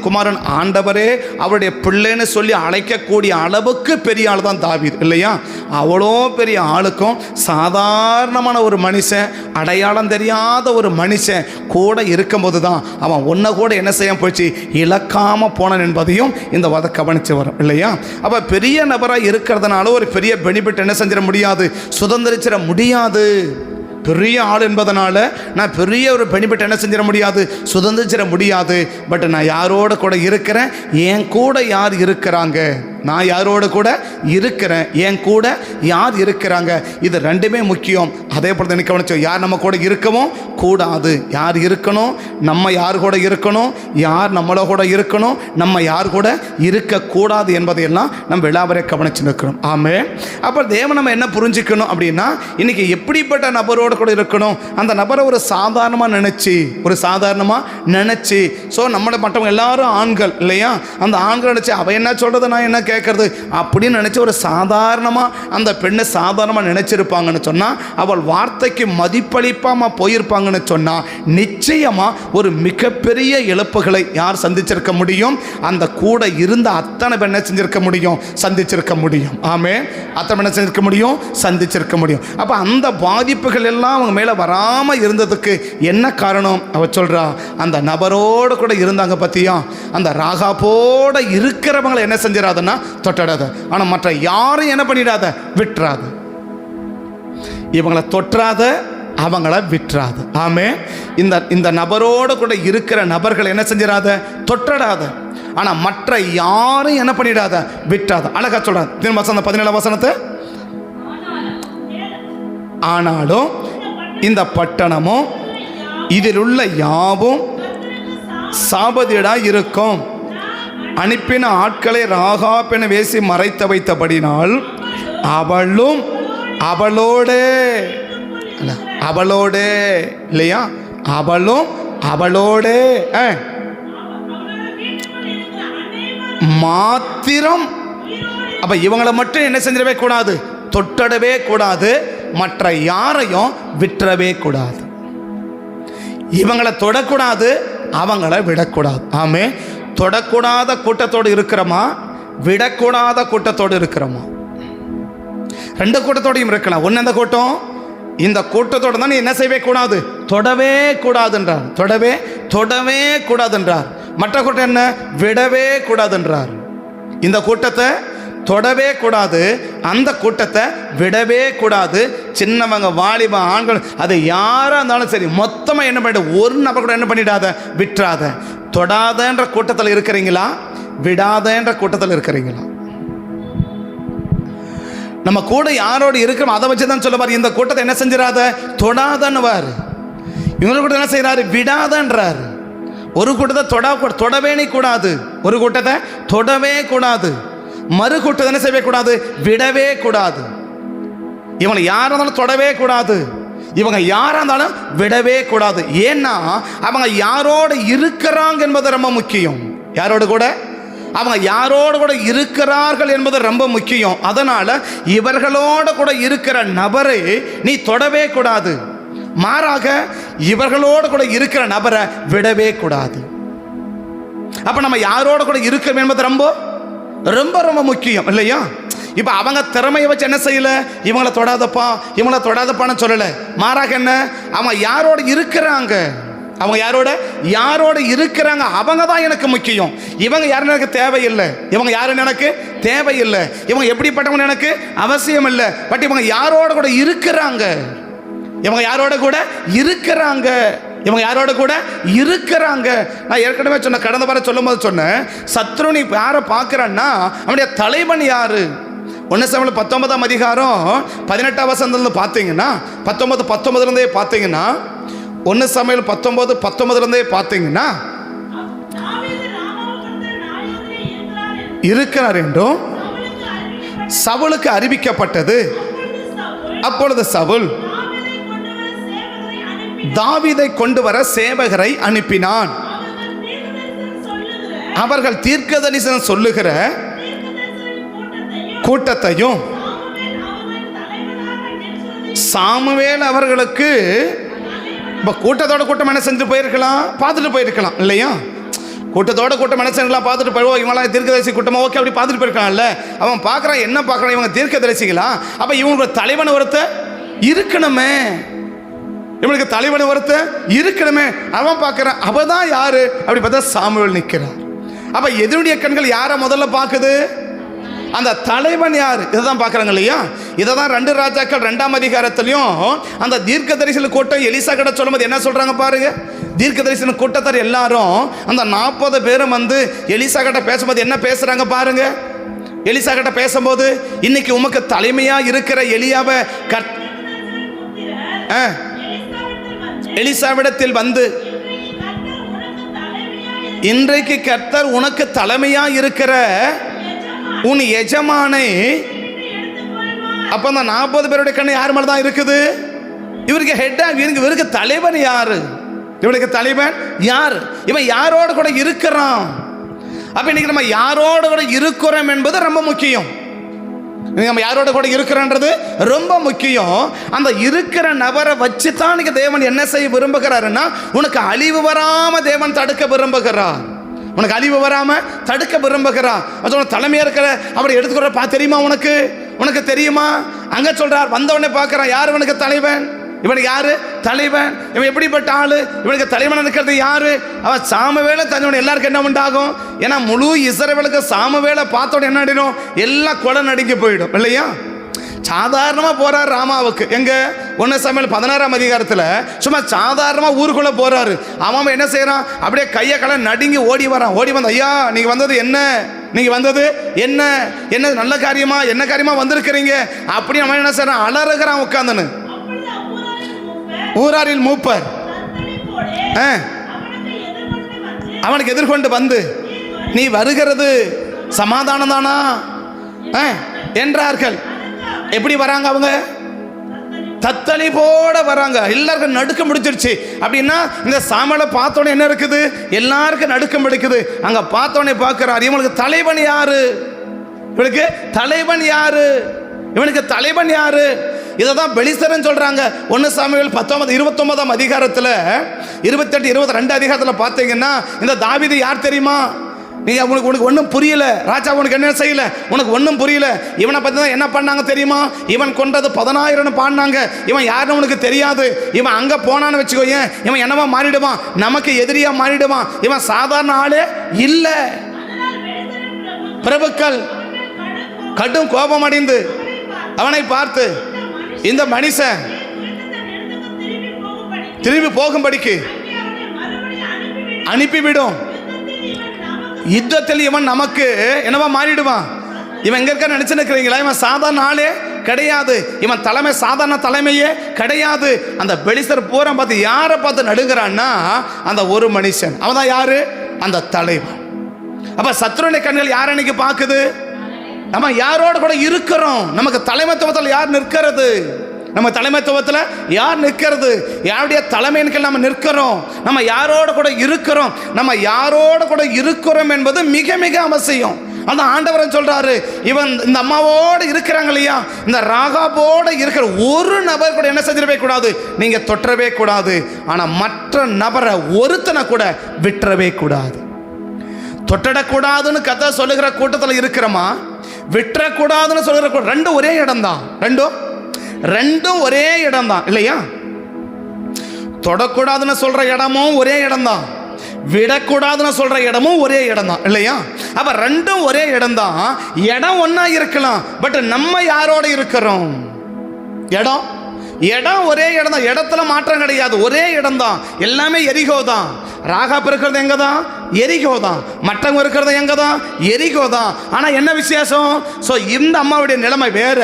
குமாரன் ஆண்டவரே அவருடைய பிள்ளைன்னு சொல்லி அழைக்கக்கூடிய அளவுக்கு பெரிய ஆள் தான் தாவீது இல்லையா? அவ்வளோ பெரிய ஆளுக்கும் சாதாரணமான ஒரு மனுஷன், அடையாளம் தெரியாத ஒரு மனுஷன் கூட இருக்கும்போது தான் அவன் ஒன்றை கூட என்ன செய்ய போச்சு, இழக்காமல் போனான் என்பதையும் இந்த வத கவனித்து வரும் இல்லையா? அப்போ பெரிய நபராக இருக்கிறதுனால ஒரு பெரிய பெனிஃபிட் என்ன செஞ்சிட முடியாது, சுதந்திரிச்சிட முடியாது. பெரிய ஆள் என்பதனால நான் பெரிய ஒரு பெனிஃபிட் என்ன செஞ்சிட முடியாது, சுதந்திரிச்சிட முடியாது. பட் நான் யாரோட கூட இருக்கிறேன், என் கூட யார் இருக்கிறாங்க, நான் யாரோட கூட இருக்கிறேன், என் கூட யார் இருக்கிறாங்க, இது ரெண்டுமே முக்கியம். அதே போல் தான் கவனிச்சோம். யார் நம்ம கூட இருக்கவும் கூடாது, யார் இருக்கணும், நம்ம யார் கூட இருக்கணும், யார் நம்மள கூட இருக்கணும், நம்ம யார் கூட இருக்கக்கூடாது என்பதையெல்லாம் நம்ம விழாவரை கவனிச்சு நிற்கிறோம். ஆமே. அப்போ தேவன் நம்ம என்ன புரிஞ்சுக்கணும் அப்படின்னா, இன்னைக்கு எப்படிப்பட்ட நபரோடு கூட இருக்கணும், அந்த நபரை ஒரு சாதாரணமாக நினச்சி ஸோ நம்மளோட மற்றவங்க எல்லாரும் ஆண்கள் இல்லையா, அந்த ஆண்கள் நினச்சி அவன் என்ன சொல்கிறது நான் என்ன கேட்கறது அப்படின்னு நினச்சி ஒரு சாதாரணமாக அந்த பெண்ணை சாதாரணமாக நினச்சிருப்பாங்கன்னு சொன்னால், அவள் வார்த்தைக்கு மதிப்பளிப்பாமல் போயிருப்பாங்கன்னு சொன்னால், நிச்சயமாக ஒரு மிகப்பெரிய இழப்புகளை யார் சந்திச்சிருக்க முடியும்? அந்த கூட இருந்த அத்தனை பெண்ணை செஞ்சிருக்க முடியும், சந்திச்சிருக்க முடியும். ஆமே. அத்தனை பெண்ணை செஞ்சிருக்க முடியும், சந்திச்சிருக்க முடியும். அப்போ அந்த பாதிப்புகள் எல்லாம் அவங்க மேலே வராமல் இருந்ததுக்கு என்ன காரணம்? அவ சொல்கிறா, அந்த நபரோடு கூட இருந்தாங்க பற்றியா, அந்த ராகாபோட இருக்கிறவங்களை என்ன செஞ்சிடாதுன்னா தொட்டடாத, ஆனால் மற்ற யாரும் என்ன பண்ணிடாத, விட்டுறாத. இவங்களை தொற்றாத, அவங்கள விட்டுறாது. ஆமே. இந்த நபரோடு கூட இருக்கிற நபர்கள் என்ன செஞ்சிடாத, தொட்டடாத, ஆனால் மற்ற யாரும் என்ன பண்ணிடாத, விட்டுறாத. அழகா சொல்றாங்க. 17 வசனத்தை, ஆனாலும் இந்த பட்டணமும் இதில் உள்ள யாவும் சாபதீடா இருக்கும். அனுப்பின ஆட்களை ராகாப் என வேசி மறைத்து வைத்தபடினால் அவளும் அவளோடே இல்லையா, அவளும் அவளோடே மாத்திரம். அப்ப இவங்களை மட்டும் என்ன செஞ்சிடவே கூடாது, தொட்டடவே கூடாது, மற்ற யாரையும் விட்டுறவே கூடாது. இவங்களை தொடக்கூடாது, அவங்கள விடக்கூடாது. ஆமே. தொடக்கூடாத கூட்டத்தோடு இருக்கிறோமா, விடக்கூடாத கூட்டத்தோடு இருக்கிறோமா? ரெண்டு கூட்டத்தோடையும் இருக்கலாம். ஒன்று அந்த கூட்டம், இந்த கூட்டத்தோடு தான் என்ன செய்யவே கூடாது, தொடவே கூடாதுன்றார். தொடவே கூடாதுன்றார். மற்ற கூட்டம் என்ன, விடவே கூடாதுன்றார். இந்த கூட்டத்தை தொடவே கூடாது, அந்த கூட்டத்தை விடவே கூடாது. சின்னவங்க, வாலிப, ஆண்கள், அது யாராக இருந்தாலும் சரி, மொத்தமாக என்ன பண்ணிட்டு ஒரு நபர் கூட என்ன பண்ணிடாத, விட்டுறாத. தொடாதன்ற கூட்டத்தில் இருக்கிறீங்களா, விடாதன்ற கூட்டத்தில் இருக்கிறீங்களா? நம்ம கூட யாரோடு இருக்கிறோம் அதை வச்சு தான் சொல்லுவார். இந்த கூட்டத்தை என்ன செஞ்சிடாத, தொடாதன்னுவார். இவங்க கூட என்ன செய்யறாரு, விடாதன்றார். ஒரு கூட்டத்தை தொடவே கூடாது, ஒரு கூட்டத்தை தொடவே கூடாது, மறு கூட்டத்தை என்ன செய்யவே கூடாது, விடவே கூடாது. இவங்களை யாராக இருந்தாலும் தொடவே கூடாது, இவங்க யாராக இருந்தாலும் விடவே கூடாது. ஏன்னா அவங்க யாரோடு இருக்கிறாங்க என்பது ரொம்ப முக்கியம். யாரோடு கூட, அவங்க யாரோடு கூட இருக்கிறார்கள் என்பது ரொம்ப முக்கியம். அதனால இவர்களோடு கூட இருக்கிற நபரை நீ தொடவே கூடாது, மாறாக இவர்களோடு கூட இருக்கிற நபரை விடவே கூடாது. அப்ப நம்ம யாரோடு கூட இருக்கிறோம் என்பது ரொம்ப ரொம்ப ரொம்ப முக்கியம் இல்லையா? இப்போ அவங்க திறமையை வச்சு என்ன செய்யல, இவங்களை தொடாதப்பான்னு சொல்லல. மாறாக என்ன, அவங்க யாரோடு இருக்கிறாங்க, அவங்க யாரோட இருக்கிறாங்க, அவங்க தான் எனக்கு முக்கியம். இவங்க யாருன்னு எனக்கு தேவையில்லை, இவங்க யாருன்னு எனக்கு தேவையில்லை, இவங்க எப்படிப்பட்டவங்க எனக்கு அவசியம் இல்லை. பட் இவங்க யாரோட கூட இருக்கிறாங்க, இவங்க யாரோட கூட இருக்கிறாங்க, இவங்க யாரோட கூட இருக்கிறாங்க. நான் ஏற்கனவே சொன்ன, கடந்த வாரம் சொல்லும் போது சொன்னேன், சத்ருனி யாரை பார்க்குறான்னா அவனுடைய தலைவன் யாரு? 1 சாமுவேல் 19ஆம் அதிகாரம் 18ஆம் வசனத்துல பார்த்தீங்கன்னா, 19:19 பார்த்தீங்கன்னா, 1 சாமுவேல் 19:19 பார்த்தீங்கன்னா, இருக்கிறார் என்றும் சவுலுக்கு அறிவிக்கப்பட்டது. அப்பொழுது சவுல் தாவீதை கொண்டு வர சேவகரை அனுப்பினான். அவர்கள் தீர்க்கதரிசனம் சொல்லுகிற கூட்டத்தையும் சாமுவேல் அவர்களுக்கு கூட்டத்தோட கூட்டம் என்ன செஞ்சு போயிருக்கலாம், பார்த்துட்டு போயிருக்கலாம் இல்லையா? கூட்டத்தோட கூட்டம் என்ன செஞ்சலாம், பார்த்துட்டு போயிடுவோம். இவங்களாம் தீர்க்கதரிசி கூட்டமா, ஓகே, அப்படி பார்த்துட்டு போயிருக்கான்ல. அவன் பார்க்குறான், என்ன பார்க்குறான், இவங்க தீர்க்கதரிசிகளா? அப்போ இவங்களுக்கு தலைவன் ஒருத்தர் இருக்கணுமே, இவனுக்கு தலைவன் ஒருத்தர் இருக்கணுமே. அவன் பார்க்குறான், அவன் தான் யாரு அப்படி பார்த்தா சாமுவேல் நிற்கிறான். அப்போ எதனுடைய கண்கள் யாரை முதல்ல பார்க்குது, அந்த தலைவன் யார், இதை தான் பார்க்குறாங்க இல்லையா? இதை தான் 2 ராஜாக்கள் 2ஆம் அதிகாரத்திலையும் அந்த தீர்க்க தரிசன கூட்டம் எலிசா கிட்ட சொல்லும் போது என்ன சொல்கிறாங்க பாருங்க. தீர்க்க தரிசன கூட்டத்தார் எல்லாரும் அந்த 40 பேரும் வந்து எலிசா கிட்ட பேசும்போது என்ன பேசுகிறாங்க பாருங்க. எலிசா கிட்ட பேசும்போது, இன்னைக்கு உமக்கு தலைமையாக இருக்கிற எலியாவை எலிசாவிடத்தில் வந்து, இன்றைக்கு கர்த்தர் உனக்கு தலைமையா இருக்கிற உன் எஜமானை. அப்ப அந்த 40 பேருடைய கண்ணு யார் மேல தான் இருக்குது? இவருக்கு ஹெட்டா, இவருக்கு தலைவன் யாரு? இவனுக்கு தலைவன் யார்? இவன் யாரோடு கூட இருக்கிறான்? அப்ப இன்னைக்கு நம்ம யாரோடு கூட இருக்கிறோம் என்பது ரொம்ப முக்கியம். நம்ம யாரோட கூட இருக்கிறன்றது ரொம்ப முக்கியம். அந்த இருக்கிற நபரை வச்சு தான் நீங்க தேவன் என்ன செய்ய விரும்புகிறாருன்னா, உனக்கு அழிவு வராம தேவன் தடுக்க விரும்புகிறார். உனக்கு அழிவு வராம தடுக்க விரும்புகிறார். தலைமையா இருக்கிற அவரை எடுத்துக்கிற தெரியுமா? உனக்கு தெரியுமா? அங்க சொல்றார், வந்தவனே பார்க்கிறான், யார் இவனுக்கு தலைவன்? இவனுக்கு யாரு தலைவன்? இவன் எப்படிப்பட்ட ஆளு? இவனுக்கு தலைவன் இருக்கிறது யாரு? அவன் சாமுவேலை தன்னோட எல்லாருக்கும் என்ன உண்டாகும்? ஏன்னா முழு இஸ்ரவேலுக்கு சாமுவேலை பார்த்தோட என்ன ஆயிடும்? எல்லாம் கொலை நடுங்கி போயிடும் இல்லையா? சாதாரணமா போறாரு ராமாவுக்கு. எங்க 1 சாமுவேல் 16ஆம் அதிகாரத்துல சும்மா சாதாரணமா ஊருக்குள்ள போறாரு. அவன் என்ன செய்யறான்? அப்படியே கையை கலை நடுங்கி ஓடி வரான். ஓடி வந்து, ஐயா நீங்க வந்தது என்ன? நீங்க வந்தது என்ன? என்ன நல்ல காரியமா? என்ன காரியமா வந்திருக்கிறீங்க? அப்படி அவன் என்ன செய்யறான்? அலறுகிறான் உட்கார்ந்துன்னு. ஊராரில் மூப்பர் அவனுக்கு எதிர்கொண்டு வந்து, நீ வருகிறது சமாதானம் தானா என்றார்கள். எப்படி வராங்க? அவங்க தத்தளி போட வராங்க. எல்லாருக்கும் நடுக்கம் பிடிச்சிருச்சு. அப்படின்னா இந்த சாமலை பார்த்தோன்னே என்ன இருக்குது? எல்லாருக்கும் நடுக்கம் பிடிக்குது. அங்க பார்த்தோன்னே பார்க்கிறார், இவனுக்கு தலைவன் யாரு? இவனுக்கு தலைவன் யாரு? இவனுக்கு தலைவன் யாரு? இதைதான் பெலிஸ்தரன் சொல்றாங்க. 1 சாமுவேல் 29ஆம் அதிகாரத்தில் 28, 22 அதிகாரத்தில் பார்த்தீங்கன்னா, இந்த தாவீது யார் தெரியுமா? நீங்க உனக்கு ஒன்றும் புரியல. ராஜா உனக்கு என்ன செய்யல? உனக்கு ஒன்றும் புரியல. இவனை பற்றி தான் என்ன பண்ணாங்க தெரியுமா? இவன் கொண்டது 10,000 பாடினாங்க. இவன் யாருன்னு உனக்கு தெரியாது. இவன் அங்கே போனான்னு வச்சுக்கோங்க, இவன் என்னவா மாறிடுவான்? நமக்கு எதிரியா மாறிடுவான். இவன் சாதாரண ஆளே இல்லை. பிரபுக்கள் கடும் கோபம் அடைந்து அவனை பார்த்து, இந்த மனுஷன் திரும்பி போகும்படிக்கு அனுப்பிவிடும். யுத்தத்தில் இவன் நமக்கு என்னவா மாறிடுவான்? இவன் எங்க இருக்க நினைச்சு நிற்கிறீங்களா? இவன் சாதாரண ஆளே கிடையாது. இவன் தலைமை சாதாரண தலைமையே கிடையாது. அந்த பெலிஸ்தர் பூரா பார்த்து யாரை பார்த்து நடுங்கிறான்னா, அந்த ஒரு மனுஷன். அவன் தான் யாரு? அந்த தலைவன். அப்ப சத்ருடைய கண்கள் யார் அன்னைக்கு பார்க்குது? நம்ம யாரோட கூட இருக்கிறோம்? நமக்கு தலைமைத்துவத்தில் யார் நிற்கிறது? நம்ம தலைமைத்துவத்தில் யார் நிற்கிறது? யாருடைய தலைமையின் நம்ம நிற்கிறோம்? நம்ம யாரோட கூட இருக்கிறோம்? நம்ம யாரோட கூட இருக்கிறோம் என்பது மிக மிக அவசியம். அந்த ஆண்டவரன் சொல்றாரு, இவன் இந்த அம்மாவோடு இருக்கிறாங்க இல்லையா, இந்த ராகாபோடு இருக்கிற ஒரு நபர் கூட என்ன செஞ்சிடவே கூடாது? நீங்க தொற்றவே கூடாது. ஆனா மற்ற நபரை ஒருத்தனை கூட விட்டுறவே கூடாது. தொட்டடக்கூடாதுன்னு கதை சொல்லுகிற கூட்டத்தில் இருக்கிறோமா? விட்டுறக்கூடாதுன்னு சொல்லுகிற கூட்டம். ரெண்டும் ஒரே இடம் தான். ரெண்டும் ஒரே இடம் தான் இல்லையா? தொடக்கூடாதுன்னு சொல்ற இடமும் ஒரே இடம் தான், விடக்கூடாதுன்னு சொல்ற இடமும் ஒரே இடம் தான் இல்லையா? அப்ப ரெண்டும் ஒரே இடம் தான். இடம் ஒன்னா இருக்கலாம், பட் நம்ம யாரோட இருக்கிறோம்? இடம் ஒரே இடம் தான். இடத்துல மாற்றம் கிடையாது. ஒரே இடம் தான். எல்லாமே எரிகோ தான். ராகாப் இருக்கிறது எங்க தான்? எரிகோ தான். மற்றவங்க இருக்கிறது எங்க தான்? எரிகோ தான். ஆனா என்ன வித்தியாசம்? சோ இந்த அம்மாவுடைய நிலைமை வேற,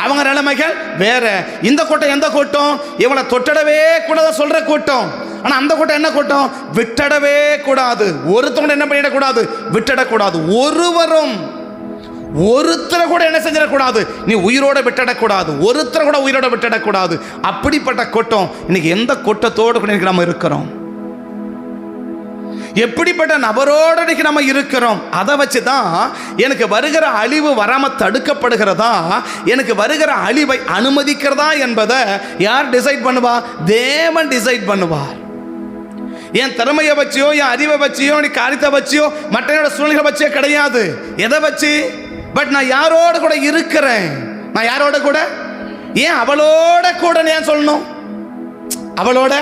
அவங்க நிலைமைகள் வேற. இந்த கூட்டம் எந்த கூட்டம்? இவளை தொட்டடவே கூடாது சொல்ற கூட்டம். ஆனா அந்த கூட்டம் என்ன கூட்டம்? விட்டடவே கூடாது. ஒருத்தவங்க என்ன பண்ணிடக்கூடாது? விட்டடக்கூடாது. ஒருத்தரை கூட என்ன செஞ்சிடக்கூடாது? நீ உயிரோட விட்டடக்கூடாது. ஒருத்தரை கூட உயிரோட விட்டடக்கூடாது. அப்படிப்பட்ட கூட்டம் இன்னைக்கு எந்த கூட்டத்தோடு நம்ம இருக்கிறோம்? எப்படிப்பட்ட நபரோடு நம்ம இருக்கிறோம்? அதை வச்சுதான் எனக்கு வருகிற அழிவு வராம தடுக்கப்படுகிறதா, எனக்கு வருகிற அழிவை அனுமதிக்கிறதா என்பதை யார் டிசைட் பண்ணுவா? தேவன் டிசைட் பண்ணுவார். என் திறமையை வச்சியோ, என் அறிவை வச்சியோ, நீ காரியத்தை வச்சியோ, மற்ற சூழ்நிலை வச்சியோ கிடையாது. எதை வச்சு? பட் நான் யாரோட கூட இருக்கிறேன். நான் யாரோட கூட? ஏன் அவளோட கூட ஏன் சொல்லணும்? அவளோட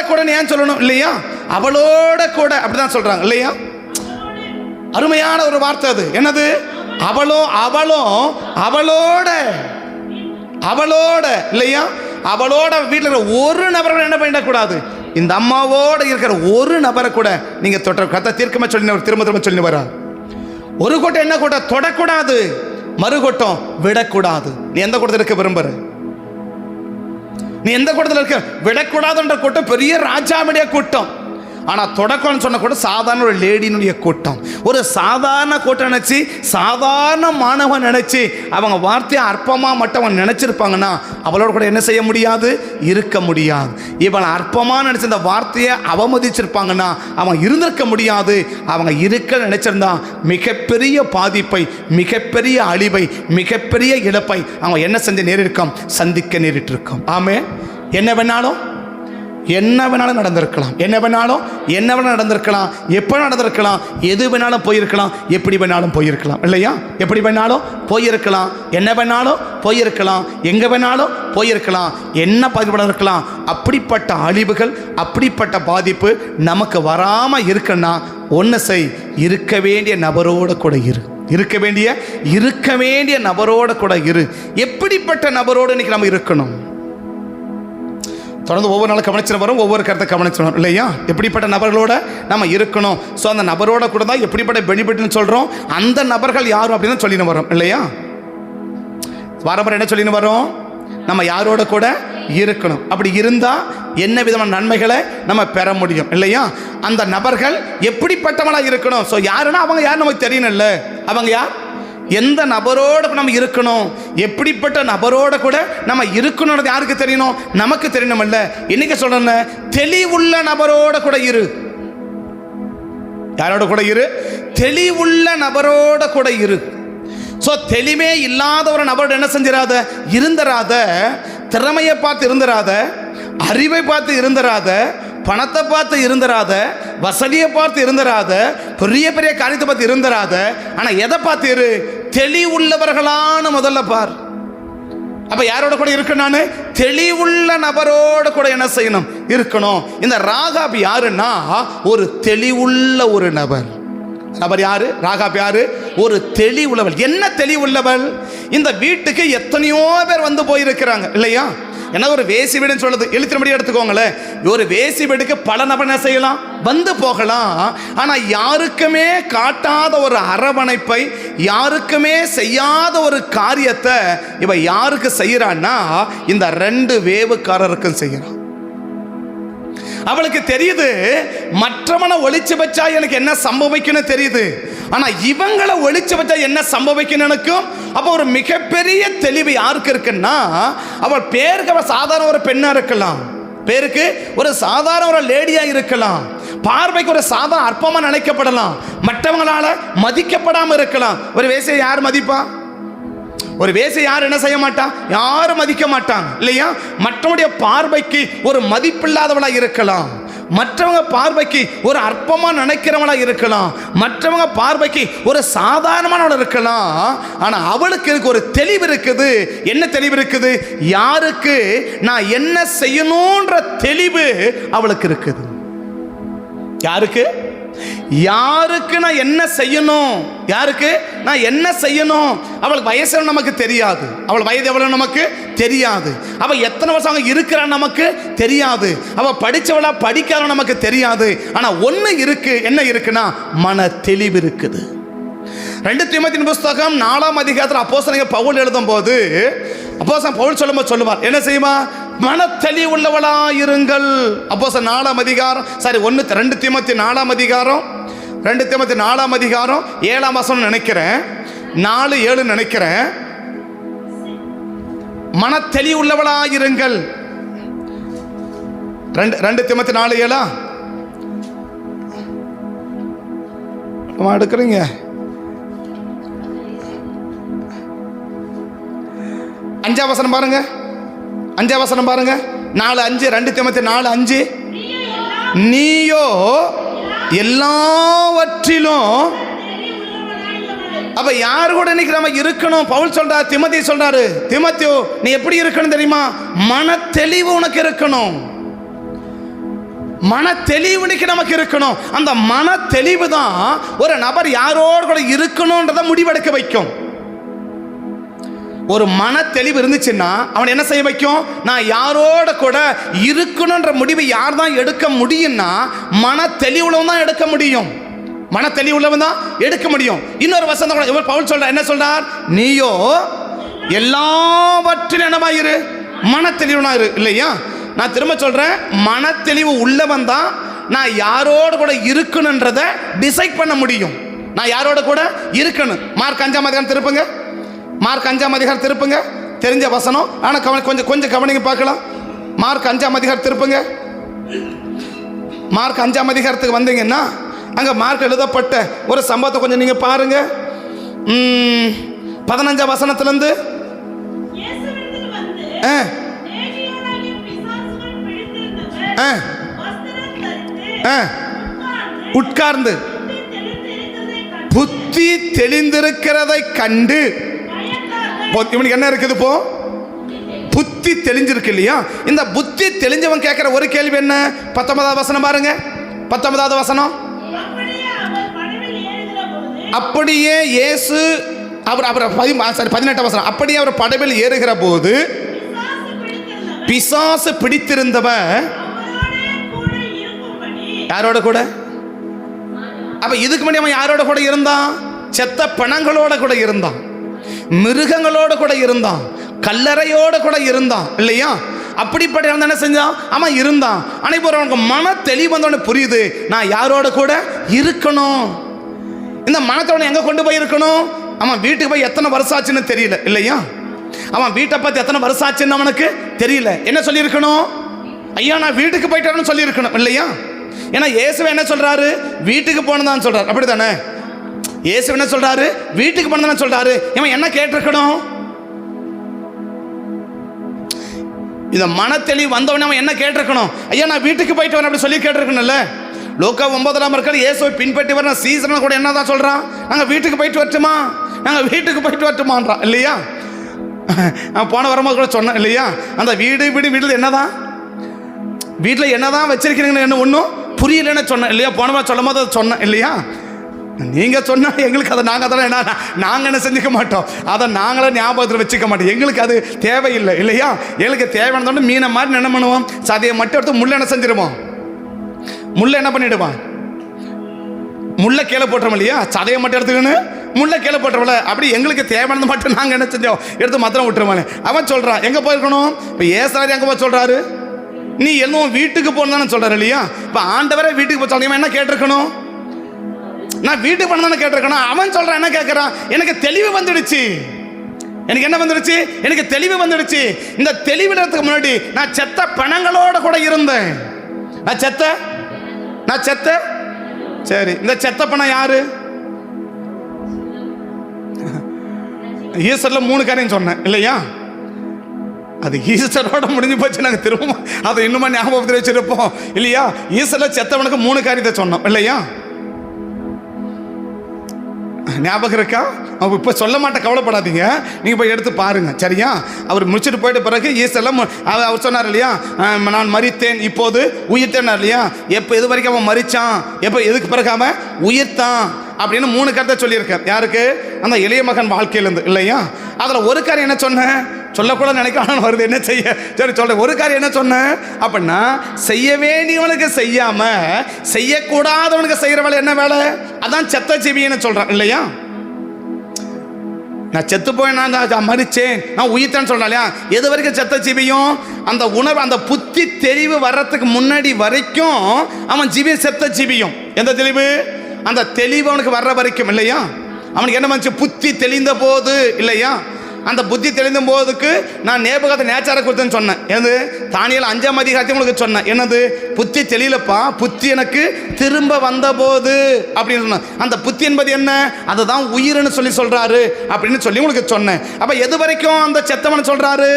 கூட ஏன் சொல்லணும் இல்லையா? அவளோட கூட அப்படிதான் சொல்றாங்க இல்லையா? அருமையான ஒரு வார்த்தை அது. என்னது? அவளோட இல்லையா? அவளோட வீட்டில் இருக்கிற ஒரு நபரை என்ன பண்ணிடக்கூடாது? இந்த அம்மாவோட இருக்கிற ஒரு நபரை கூட நீங்க தொட்ட கத்த தீர்க்கமா சொல்லி திரும்ப சொல்லி வரா. ஒரு கூட்டம் என்ன கூட்டம்? தொடக்கூடாது. மறு கூட்டம் விடக்கூடாது. நீ எந்த கூட்டத்தில் இருக்க விரும்புற? நீ எந்த கூட்டத்தில் இருக்க? விடக்கூடாதுன்ற கூட்டம் பெரிய ராஜாவுடைய கூட்டம். ஆனால் தொடக்கம்னு சொன்ன கூட்டம் சாதாரண ஒரு லேடியினுடைய கூட்டம். ஒரு சாதாரண கூட்டம் நினச்சி, சாதாரண மாணவன் நினச்சி அவங்க வார்த்தையை அற்பமாக மட்டும் அவன் நினச்சிருப்பாங்கன்னா அவளோட கூட என்ன செய்ய முடியாது? இருக்க முடியாது. இவன் அற்பமாக நினச்சி இந்த வார்த்தையை அவமதிச்சிருப்பாங்கன்னா அவன் இருந்திருக்க முடியாது. அவங்க இருக்க நினச்சிருந்தா மிகப்பெரிய பாதிப்பை, மிகப்பெரிய அழிவை, மிகப்பெரிய இழப்பை அவன் என்ன செஞ்சு நேரிருக்கான்? சந்திக்க நேரிட்டு இருக்கான். ஆமே, என்ன வேணாலும் நடந்திருக்கலாம். என்ன வேணாலும் நடந்திருக்கலாம். எப்போ நடந்திருக்கலாம்? எது வேணாலும் போயிருக்கலாம். எப்படி வேணாலும் போயிருக்கலாம். இல்லையா? எப்படி வேணாலும் போயிருக்கலாம். என்ன வேணாலும் போயிருக்கலாம். எங்கே வேணாலும் போயிருக்கலாம். என்ன பாதிப்பட இருக்கலாம். அப்படிப்பட்ட அழிவுகள், அப்படிப்பட்ட பாதிப்பு நமக்கு வராமல் இருக்குன்னா ஒன்று செய், இருக்க வேண்டிய நபரோடு கூட இரு. இருக்க வேண்டிய நபரோடு கூட இரு. எப்படிப்பட்ட நபரோடு இன்னைக்கு நம்ம இருக்கணும்? தொடர்ந்து ஒவ்வொரு நாளும் கவனிச்சு வரும், ஒவ்வொரு கருத்தை கவனிச்சு வரும். இல்லையா? எப்படிப்பட்ட நபர்களோட நம்ம இருக்கணும். ஸோ அந்த நபரோட கூட தான் எப்படிப்பட்ட பெனிஃபிட்னு சொல்கிறோம். அந்த நபர்கள் யாரும் அப்படின்னு சொல்லின்னு வரோம். இல்லையா? வாரம்பரம் என்ன சொல்லின்னு வரோம்? நம்ம யாரோட கூட இருக்கணும். அப்படி இருந்தால் என்ன விதமான நன்மைகளை நம்ம பெற முடியும். இல்லையா? அந்த நபர்கள் எப்படிப்பட்டவங்களா இருக்கணும். ஸோ யாருன்னா அவங்க யார் நமக்கு தெரியணும்ல. அவங்க யார்? எந்த நபரோட நம்ம இருக்கணும், எப்படிப்பட்ட நபரோட கூட நம்ம இருக்கணும்ன்றது யாருக்கு தெரியணும்? நமக்கு தெரியணும்ல. இன்னைக்கு சொல்றேன், தெளிவுள்ள நபரோட கூட இரு. யாரோட கூட இரு? தெளிவுள்ள நபரோட கூட இரு. ஸோ தெளிவே இல்லாத ஒரு நபரோட என்ன செஞ்சிடாத? இருந்தராத. திறமையை பார்த்து இருந்தராத, அறிவை பார்த்து இருந்தராத, பணத்தை பார்த்து இருந்தராத, வசதியை பார்த்து இருந்தராத, பெரிய பெரிய காரியத்தை பார்த்து இருந்தராத. ஆனால் எதை பார்த்து இரு? தெளிவுள்ளவர்களான முதல்ல பார். அப்ப யாரோட கூட இருக்கு? நான் தெளிவுள்ள நபரோட கூட என்ன செய்யணும்? இருக்கணும். இந்த ராகாப் யாருன்னா ஒரு தெளிவுள்ள ஒரு நபர். யாரு? ராகாப் யாரு? ஒரு தெளிவுள்ளவள். என்ன தெளிவுள்ளவள்? இந்த வீட்டுக்கு எத்தனையோ பேர் வந்து போயிருக்கிறாங்க. இல்லையா? ஏன்னா ஒரு வேசி வீடுன்னு சொல்லுது, எழுத்தின்படி எடுத்துக்கோங்களேன். ஒரு வேசி வீடுக்கு பல நபர் என்ன செய்யலாம்? வந்து போகலாம். ஆனால் யாருக்குமே காட்டாத ஒரு அரவணைப்பை, யாருக்குமே செய்யாத ஒரு காரியத்தை இவ யாருக்கு செய்யறான்னா இந்த 2 வேவுக்காரருக்கும் செய்யறான். அவளுக்கு தெரியுது மற்றவனை ஒளிச்சு வச்சா எனக்கு என்ன சம்பவிக்குன்னு தெரியுது. ஆனா இவங்களை ஒளிச்சு வச்சா என்ன சம்பவிக்கும் எனக்கும். அப்போ ஒரு மிகப்பெரிய தெளிவு யாருக்கு இருக்குன்னா, அவள் பேருக்கு அவள் சாதாரண ஒரு பெண்ணா இருக்கலாம், பேருக்கு ஒரு சாதாரண ஒரு லேடியா இருக்கலாம், பார்வைக்கு ஒரு சாதாரண அற்பமா நினைக்கப்படலாம், மற்றவங்களால மதிக்கப்படாம இருக்கலாம். ஒரு வேசியை யார் மதிப்பா? ஒரு வேசியை யார் என்ன செய்ய மாட்டா? யாரும் மதிக்க மாட்டாங்க. இல்லையா? மற்றவனுடைய பார்வைக்கு ஒரு மதிப்பில்லாதவளா இருக்கலாம், மற்றவங்க பார்வைக்கு ஒரு அற்பமா நினைக்கிறவளா இருக்கலாம், மற்றவங்க பார்வைக்கு ஒரு சாதாரணமான இருக்கலாம். ஆனா அவளுக்கு ஒரு தெளிவு இருக்குது. என்ன தெளிவு இருக்குது? யாருக்கு நான் என்ன செய்யணும்ன்ற தெளிவு அவளுக்கு இருக்குது. யாருக்கு? யாருக்கு நான் என்ன செய்யணும், யாருக்கு நான் என்ன செய்யணும். அவளுக்கு வயசு நமக்கு தெரியாது, அவள் வயது எவ்வளவு நமக்கு தெரியாது, அவ எத்தனை வருஷம் அங்க இருக்கிறான்னு நமக்கு தெரியாது, அவ படிச்சவளா படிக்காத நமக்கு தெரியாது. ஆனா ஒண்ணு இருக்கு. என்ன இருக்குன்னா மன தெளிவு இருக்குது. 2 தீமோத்தேயு புத்தகம் 4ஆம் அதிகாரத்தில் அப்போஸ்தலனாகிய பவுல் எழுதும் போது அப்போஸ்தலன் பவுல் சொல்லுவார், என்ன செய்யுமா? மன தெளிவுள்ளவளா இருங்கள். அப்போஸ்தலன் 4ஆம் அதிகாரம் 2 தீமோத்தேயு 4ஆம் அதிகாரம் 2 தீமோத்தேயு 4ஆம் அதிகாரம் 7ஆம் வசனம் நினைக்கிறேன், 4:7 நினைக்கிறேன். மன தெளிவுள்ளவளா இருங்கள். 2 தீமோத்தேயு 4:7 எடுக்கிறீங்க. 5ஆம் வசனம் பாருங்க, 5ஆம் வசனம் பாருங்க. 4:5 2 தீமோத்தேயு 4:5 நீயோ எல்லாவற்றிலும். அப்ப யாரு கூட இன்னைக்கு நம்ம இருக்கணும்? பவுல் சொல்றாரு, தீமோத்தேயு சொல்றாரு, தீமோத்தேயு நீ எப்படி இருக்கணும் தெரியுமா? மன தெளிவு உனக்கு இருக்கணும். மன தெளிவு நமக்கு இருக்கணும். அந்த மன தெளிவு தான் ஒரு நபர் யாரோடு கூட இருக்கணும்ன்றத முடிவெடுக்க வைக்கும். ஒரு மன தெளிவு இருந்துச்சுன்னா அவன் என்ன செய்ய வைக்கும்? நான் யாரோட கூட இருக்கணும்ன்ற முடிவை யார் தான் எடுக்க முடியும்னா மன தெளிவுள்ளவன் தான் எடுக்க முடியும். மன தெளிவுள்ளவன் தான் எடுக்க முடியும். இன்னொரு வசனம் கூட இவர் பவுல் சொல்றார், என்ன சொல்றார்? நீயோ எல்லாவற்றிலும் என்னவாயிரு? மனத்தெளிவுனா இல்லையா? நான் திரும்ப சொல்றேன், மனத்தெளிவு உள்ளவன் தான் நான் யாரோட கூட இருக்கணுன்றதை டிசைட் பண்ண முடியும். நான் யாரோட கூட இருக்கணும். மார்க் 5ஆம் அதிகாரம் திருப்புங்க. மார்க் 5ஆம் அதிகாரம் திருப்புங்க. தெரிஞ்ச வசனம், ஆனால் கொஞ்சம் கவனிங்க பார்க்கலாம். மார்க் 5ஆம் அதிகாரம் திருப்புங்க. மார்க் 5ஆம் அதிகாரத்துக்கு வந்தீங்கன்னா அங்கே மார்க் எழுதப்பட்ட ஒரு சம்பவத்தை கொஞ்சம் நீங்கள் பாருங்க. 15ஆம் வசனத்திலிருந்து உட்கார்ந்து புத்தி தெளிந்திருக்கிறதை கண்டு, இவனுக்கு என்ன இருக்குது? இப்போ புத்தி தெளிஞ்சிருக்கு இல்லையா? இந்த புத்தி தெளிஞ்சவன் கேட்கிற ஒரு கேள்வி என்ன? 19ஆவது வசனம் பாருங்க. 19ஆவது வசனம். அப்படியே இயேசு அவர் 18ஆம் வசனம். அப்படியே அவர் படவில் ஏறுகிற போது பிசாசு பிடித்திருந்தவன் யாரோட கூட? அப்ப இதுக்கு முன்னாடி அவன் யாரோட கூட இருந்தான்? செத்த பிணங்களோட கூட இருந்தான், மிருகங்களோட கூட இருந்தான், கல்லறையோட கூட இருந்தான் இல்லையா? அப்படிப்பட்ட இருந்தா என்ன செஞ்சான்? அவன் இருந்தான். ஆனால் இப்போ அவனுக்கு மன தெளிவு வந்தோடனே புரியுது, நான் யாரோட கூட இருக்கணும். இந்த மனத்தோட எங்க கொண்டு போய் இருக்கணும்? அவன் வீட்டுக்கு போய் எத்தனை வருஷம் ஆச்சுன்னு தெரியல இல்லையா? அவன் வீட்டை பார்த்து எத்தனை வருஷம் ஆச்சுன்னு அவனுக்கு தெரியல. என்ன சொல்லியிருக்கணும்? ஐயா நான் வீட்டுக்கு போயிட்டேன்னு சொல்லியிருக்கணும் இல்லையா? ஏன்னா இயேசு என்ன சொல்றாரு? வீட்டுக்கு போனதான் சொல்றாரு. அப்படித்தானே? இயேசு என்ன சொல்றாரு? வீட்டுக்கு போனதான் சொல்றாரு. இவன் என்ன கேட்டிருக்கணும்? இந்த மனத்தெளிவு வந்தவனே அவன் என்ன கேட்டிருக்கணும்? ஐயா நான் வீட்டுக்கு போயிட்டு வரேன் அப்படி சொல்லி கேட்டிருக்கணும்ல. லூக்கா 9ஆம் அதிகாரம் இயேசுவை பின்பற்றி வர சீசன் கூட என்னதான் சொல்றான்? நாங்கள் வீட்டுக்கு போயிட்டு வரட்டுமா, நாங்கள் வீட்டுக்கு போயிட்டு வரட்டுமான்றான் இல்லையா? போன வரும்போது கூட சொன்னேன் இல்லையா? அந்த வீடு என்னதான், வீட்டில் என்னதான் வச்சிருக்கிறீங்கன்னு என்ன ஒன்றும் புரியலன்னு சொன்னேன் இல்லையா? போன வாரம் சொல்லும் போது அதை சொன்னேன் இல்லையா? நீங்கள் சொன்னால் எங்களுக்கு அதை நாங்கள் என்ன செஞ்சுக்க மாட்டோம், அதை நாங்களே ஞாபகத்தில் வச்சுக்க மாட்டோம். எங்களுக்கு அது தேவையில்லை இல்லையா? எங்களுக்கு தேவையானதோட மீனை மாதிரி என்ன பண்ணுவோம்? சதையை மட்டும் எடுத்து முள்ளை என்ன செஞ்சிருவோம்? முள்ளை என்ன பண்ணிடுவான்? முள்ளை கீழே போட்டுறோம் இல்லையா? சதையை மட்டும் எடுத்துக்கணும், முள்ளை கீழே போட்டுறோம்ல. அப்படி எங்களுக்கு தேவையானது மட்டும் நாங்கள் என்ன செஞ்சோம்? எடுத்து மாத்திரம் விட்டுருவாங்க. அவன் சொல்கிறான் எங்கே போயிருக்கணும்? இப்போ ஏசாரி எங்கே போய் சொல்கிறாரு? நீ எல்லாம் வீட்டுக்கு போகணுன்னு சொல்கிறாரு இல்லையா? இப்போ ஆண்டவரே வீட்டுக்கு போய் சொல்ல என்ன கேட்டிருக்கணும்? நான் வீட்டுக்கு போனதானே கேட்டிருக்கணும். அவன் சொல்கிறான் என்ன கேட்குறான்? எனக்கு தெளிவு வந்துடுச்சு. எனக்கு என்ன வந்துடுச்சு? எனக்கு தெளிவு வந்துடுச்சு. இந்த தெளிவிடத்துக்கு முன்னாடி நான் செத்த பணங்களோட கூட இருந்தேன். நான் செத்த சரி, இந்த செத்த பணம் யாரு? ஈஸ்டர்ல 3 காரியம் சொன்னேன் இல்லையா? அது ஈஸ்டரோட முடிஞ்சு போச்சு. நாங்கள் திரும்ப அதை இன்னுமா ஞாபகத்தில் வச்சிருப்போம் இல்லையா? ஈஸ்டர்ல செத்தவனுக்கு 3 காரியத்தை சொன்னோம் இல்லையா? ஞாபகம் இருக்கா? அவர் இப்போ சொல்ல மாட்டேன், கவலைப்படாதீங்க, நீங்கள் போய் எடுத்து பாருங்க சரியா? அவர் முடிச்சுட்டு போயிட்ட பிறகு ஈஸ்டர்ல அவர் சொன்னார் இல்லையா? நான் மரித்தேன் இப்போது உயிர்த்தேன் இல்லையா? எப்போ எது வரைக்கும் அவன் மரித்தான், எப்போ எதுக்கு பிறகு அவன் உயிர்த்தான் அப்படின்னு 3 கருத்தை சொல்லியிருக்கார். யாருக்கு? அந்த எளிய மகன் வாழ்க்கையிலேருந்து இல்லையா? அதில் ஒரு காரியம் என்ன சொன்னேன்? சொல்லக்கூட நினைக்கலாம் வருது, என்ன செய்ய? சரி சொல்றேன். ஒரு காரியம் என்ன சொன்னேன் அப்படின்னா, செய்ய வேண்டியவனுக்கு செய்யாம செய்யக்கூடாதவனுக்கு செய்யற வேலை என்ன வேலை? அதான் செத்த ஜீவின்னு சொல்றான் இல்லையா? நான் செத்து போய் நான் மரிச்சேன் நான் உயிர்த்தேன்னு சொல்றேன் இல்லையா? எது வரைக்கும் செத்த ஜீவியும்? அந்த உணர்வு, அந்த புத்தி தெளிவு வர்றதுக்கு முன்னாடி வரைக்கும் அவன் ஜீவியம் செத்த ஜீவியும். எந்த தெளிவு? அந்த தெளிவு அவனுக்கு வர்ற வரைக்கும் இல்லையா? அவனுக்கு என்ன வந்துச்சு? புத்தி தெளிந்த போது இல்லையா? அந்த புத்தி தெளிந்த போதுக்கு நான் நேபுகாத் நேச்சாரை கொடுத்தேன்னு சொன்னேன். என்னது? தானியேல் 5ஆம் அதிகாரத்தை உங்களுக்கு சொன்னேன். என்னது? புத்தி தெளியலப்பா, புத்தி எனக்கு திரும்ப வந்த போது அப்படின்னு சொன்னேன். அந்த புத்தி என்பது என்ன? அதுதான் உயிர்னு சொல்றாரு அப்படின்னு சொல்லி உங்களுக்கு சொன்னேன். அப்ப எது வரைக்கும் அந்த செத்தவன் சொல்றாரு?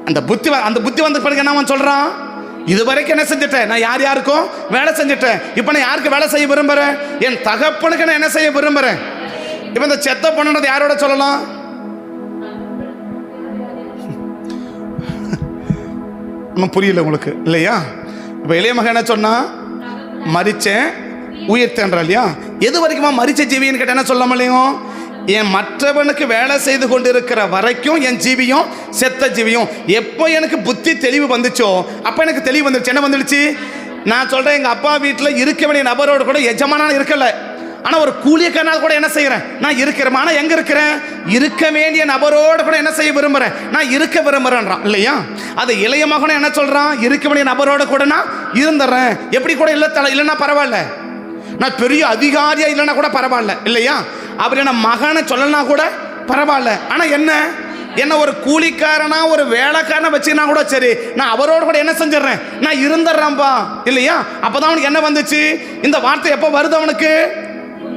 அந்த புத்தி வந்த பிறகு என்ன அவன் சொல்றான்? இது வரைக்கும் என்ன செஞ்சுட்டேன்? நான் யாருக்கும் வேலை செஞ்சுட்டேன். இப்போ நான் யாருக்கு வேலை செய்ய விரும்புறேன்? என் தகப்பனுக்கு நான் என்ன செய்ய விரும்புறேன்? இப்போ இந்த செத்த பொண்ணுன்றது யாரோட சொல்லலாம்? ஒன்றும் புரியல உங்களுக்கு இல்லையா? இப்போ எளிய மகன் என்ன சொன்னா? மரிச்சேன் உயிர்த்தேன்றா இல்லையா? எது வரைக்குமா மரிச்ச ஜீவின்னு கேட்ட என்ன சொல்ல முடியும்? என் மற்றவனுக்கு வேலை செய்து கொண்டிருக்கிற வரைக்கும் என் ஜீவியம் செத்த ஜீவியம். எப்போ எனக்கு புத்தி தெளிவு வந்துச்சோ அப்போ எனக்கு தெளிவு வந்துடுச்சு. என்ன வந்துடுச்சு? நான் சொல்கிறேன், எங்கள் அப்பா வீட்டில் இருக்க வேண்டிய நபரோடு கூட எஜமானான இருக்கல. ஆனால் ஒரு கூலியக்காரனால் கூட என்ன செய்கிறேன், நான் இருக்கிறேன். ஆனால் எங்கே இருக்கிறேன்? இருக்க வேண்டிய நபரோடு கூட என்ன செய்ய விரும்புகிறேன், நான் இருக்க விரும்புகிறேன்றான் இல்லையா? அது இளைய மகனும் என்ன சொல்கிறான், இருக்க வேண்டிய நபரோடு கூட நான் இருந்துடுறேன். எப்படி கூட இல்லைன்னா பரவாயில்ல, நான் பெரிய அதிகாரியாக இல்லைன்னா கூட பரவாயில்ல இல்லையா? அப்படி நான் மகனை சொல்லனா கூட பரவாயில்ல. ஆனால் என்ன ஒரு கூலிக்காரனா ஒரு வேலைக்காரனை வச்சுனா கூட சரி, நான் அவரோட கூட என்ன செஞ்சிடறேன், நான் இருந்துடுறேன்பா இல்லையா? அப்போதான் அவனுக்கு என்ன வந்துச்சு, இந்த வார்த்தை எப்போ வருது அவனுக்கு,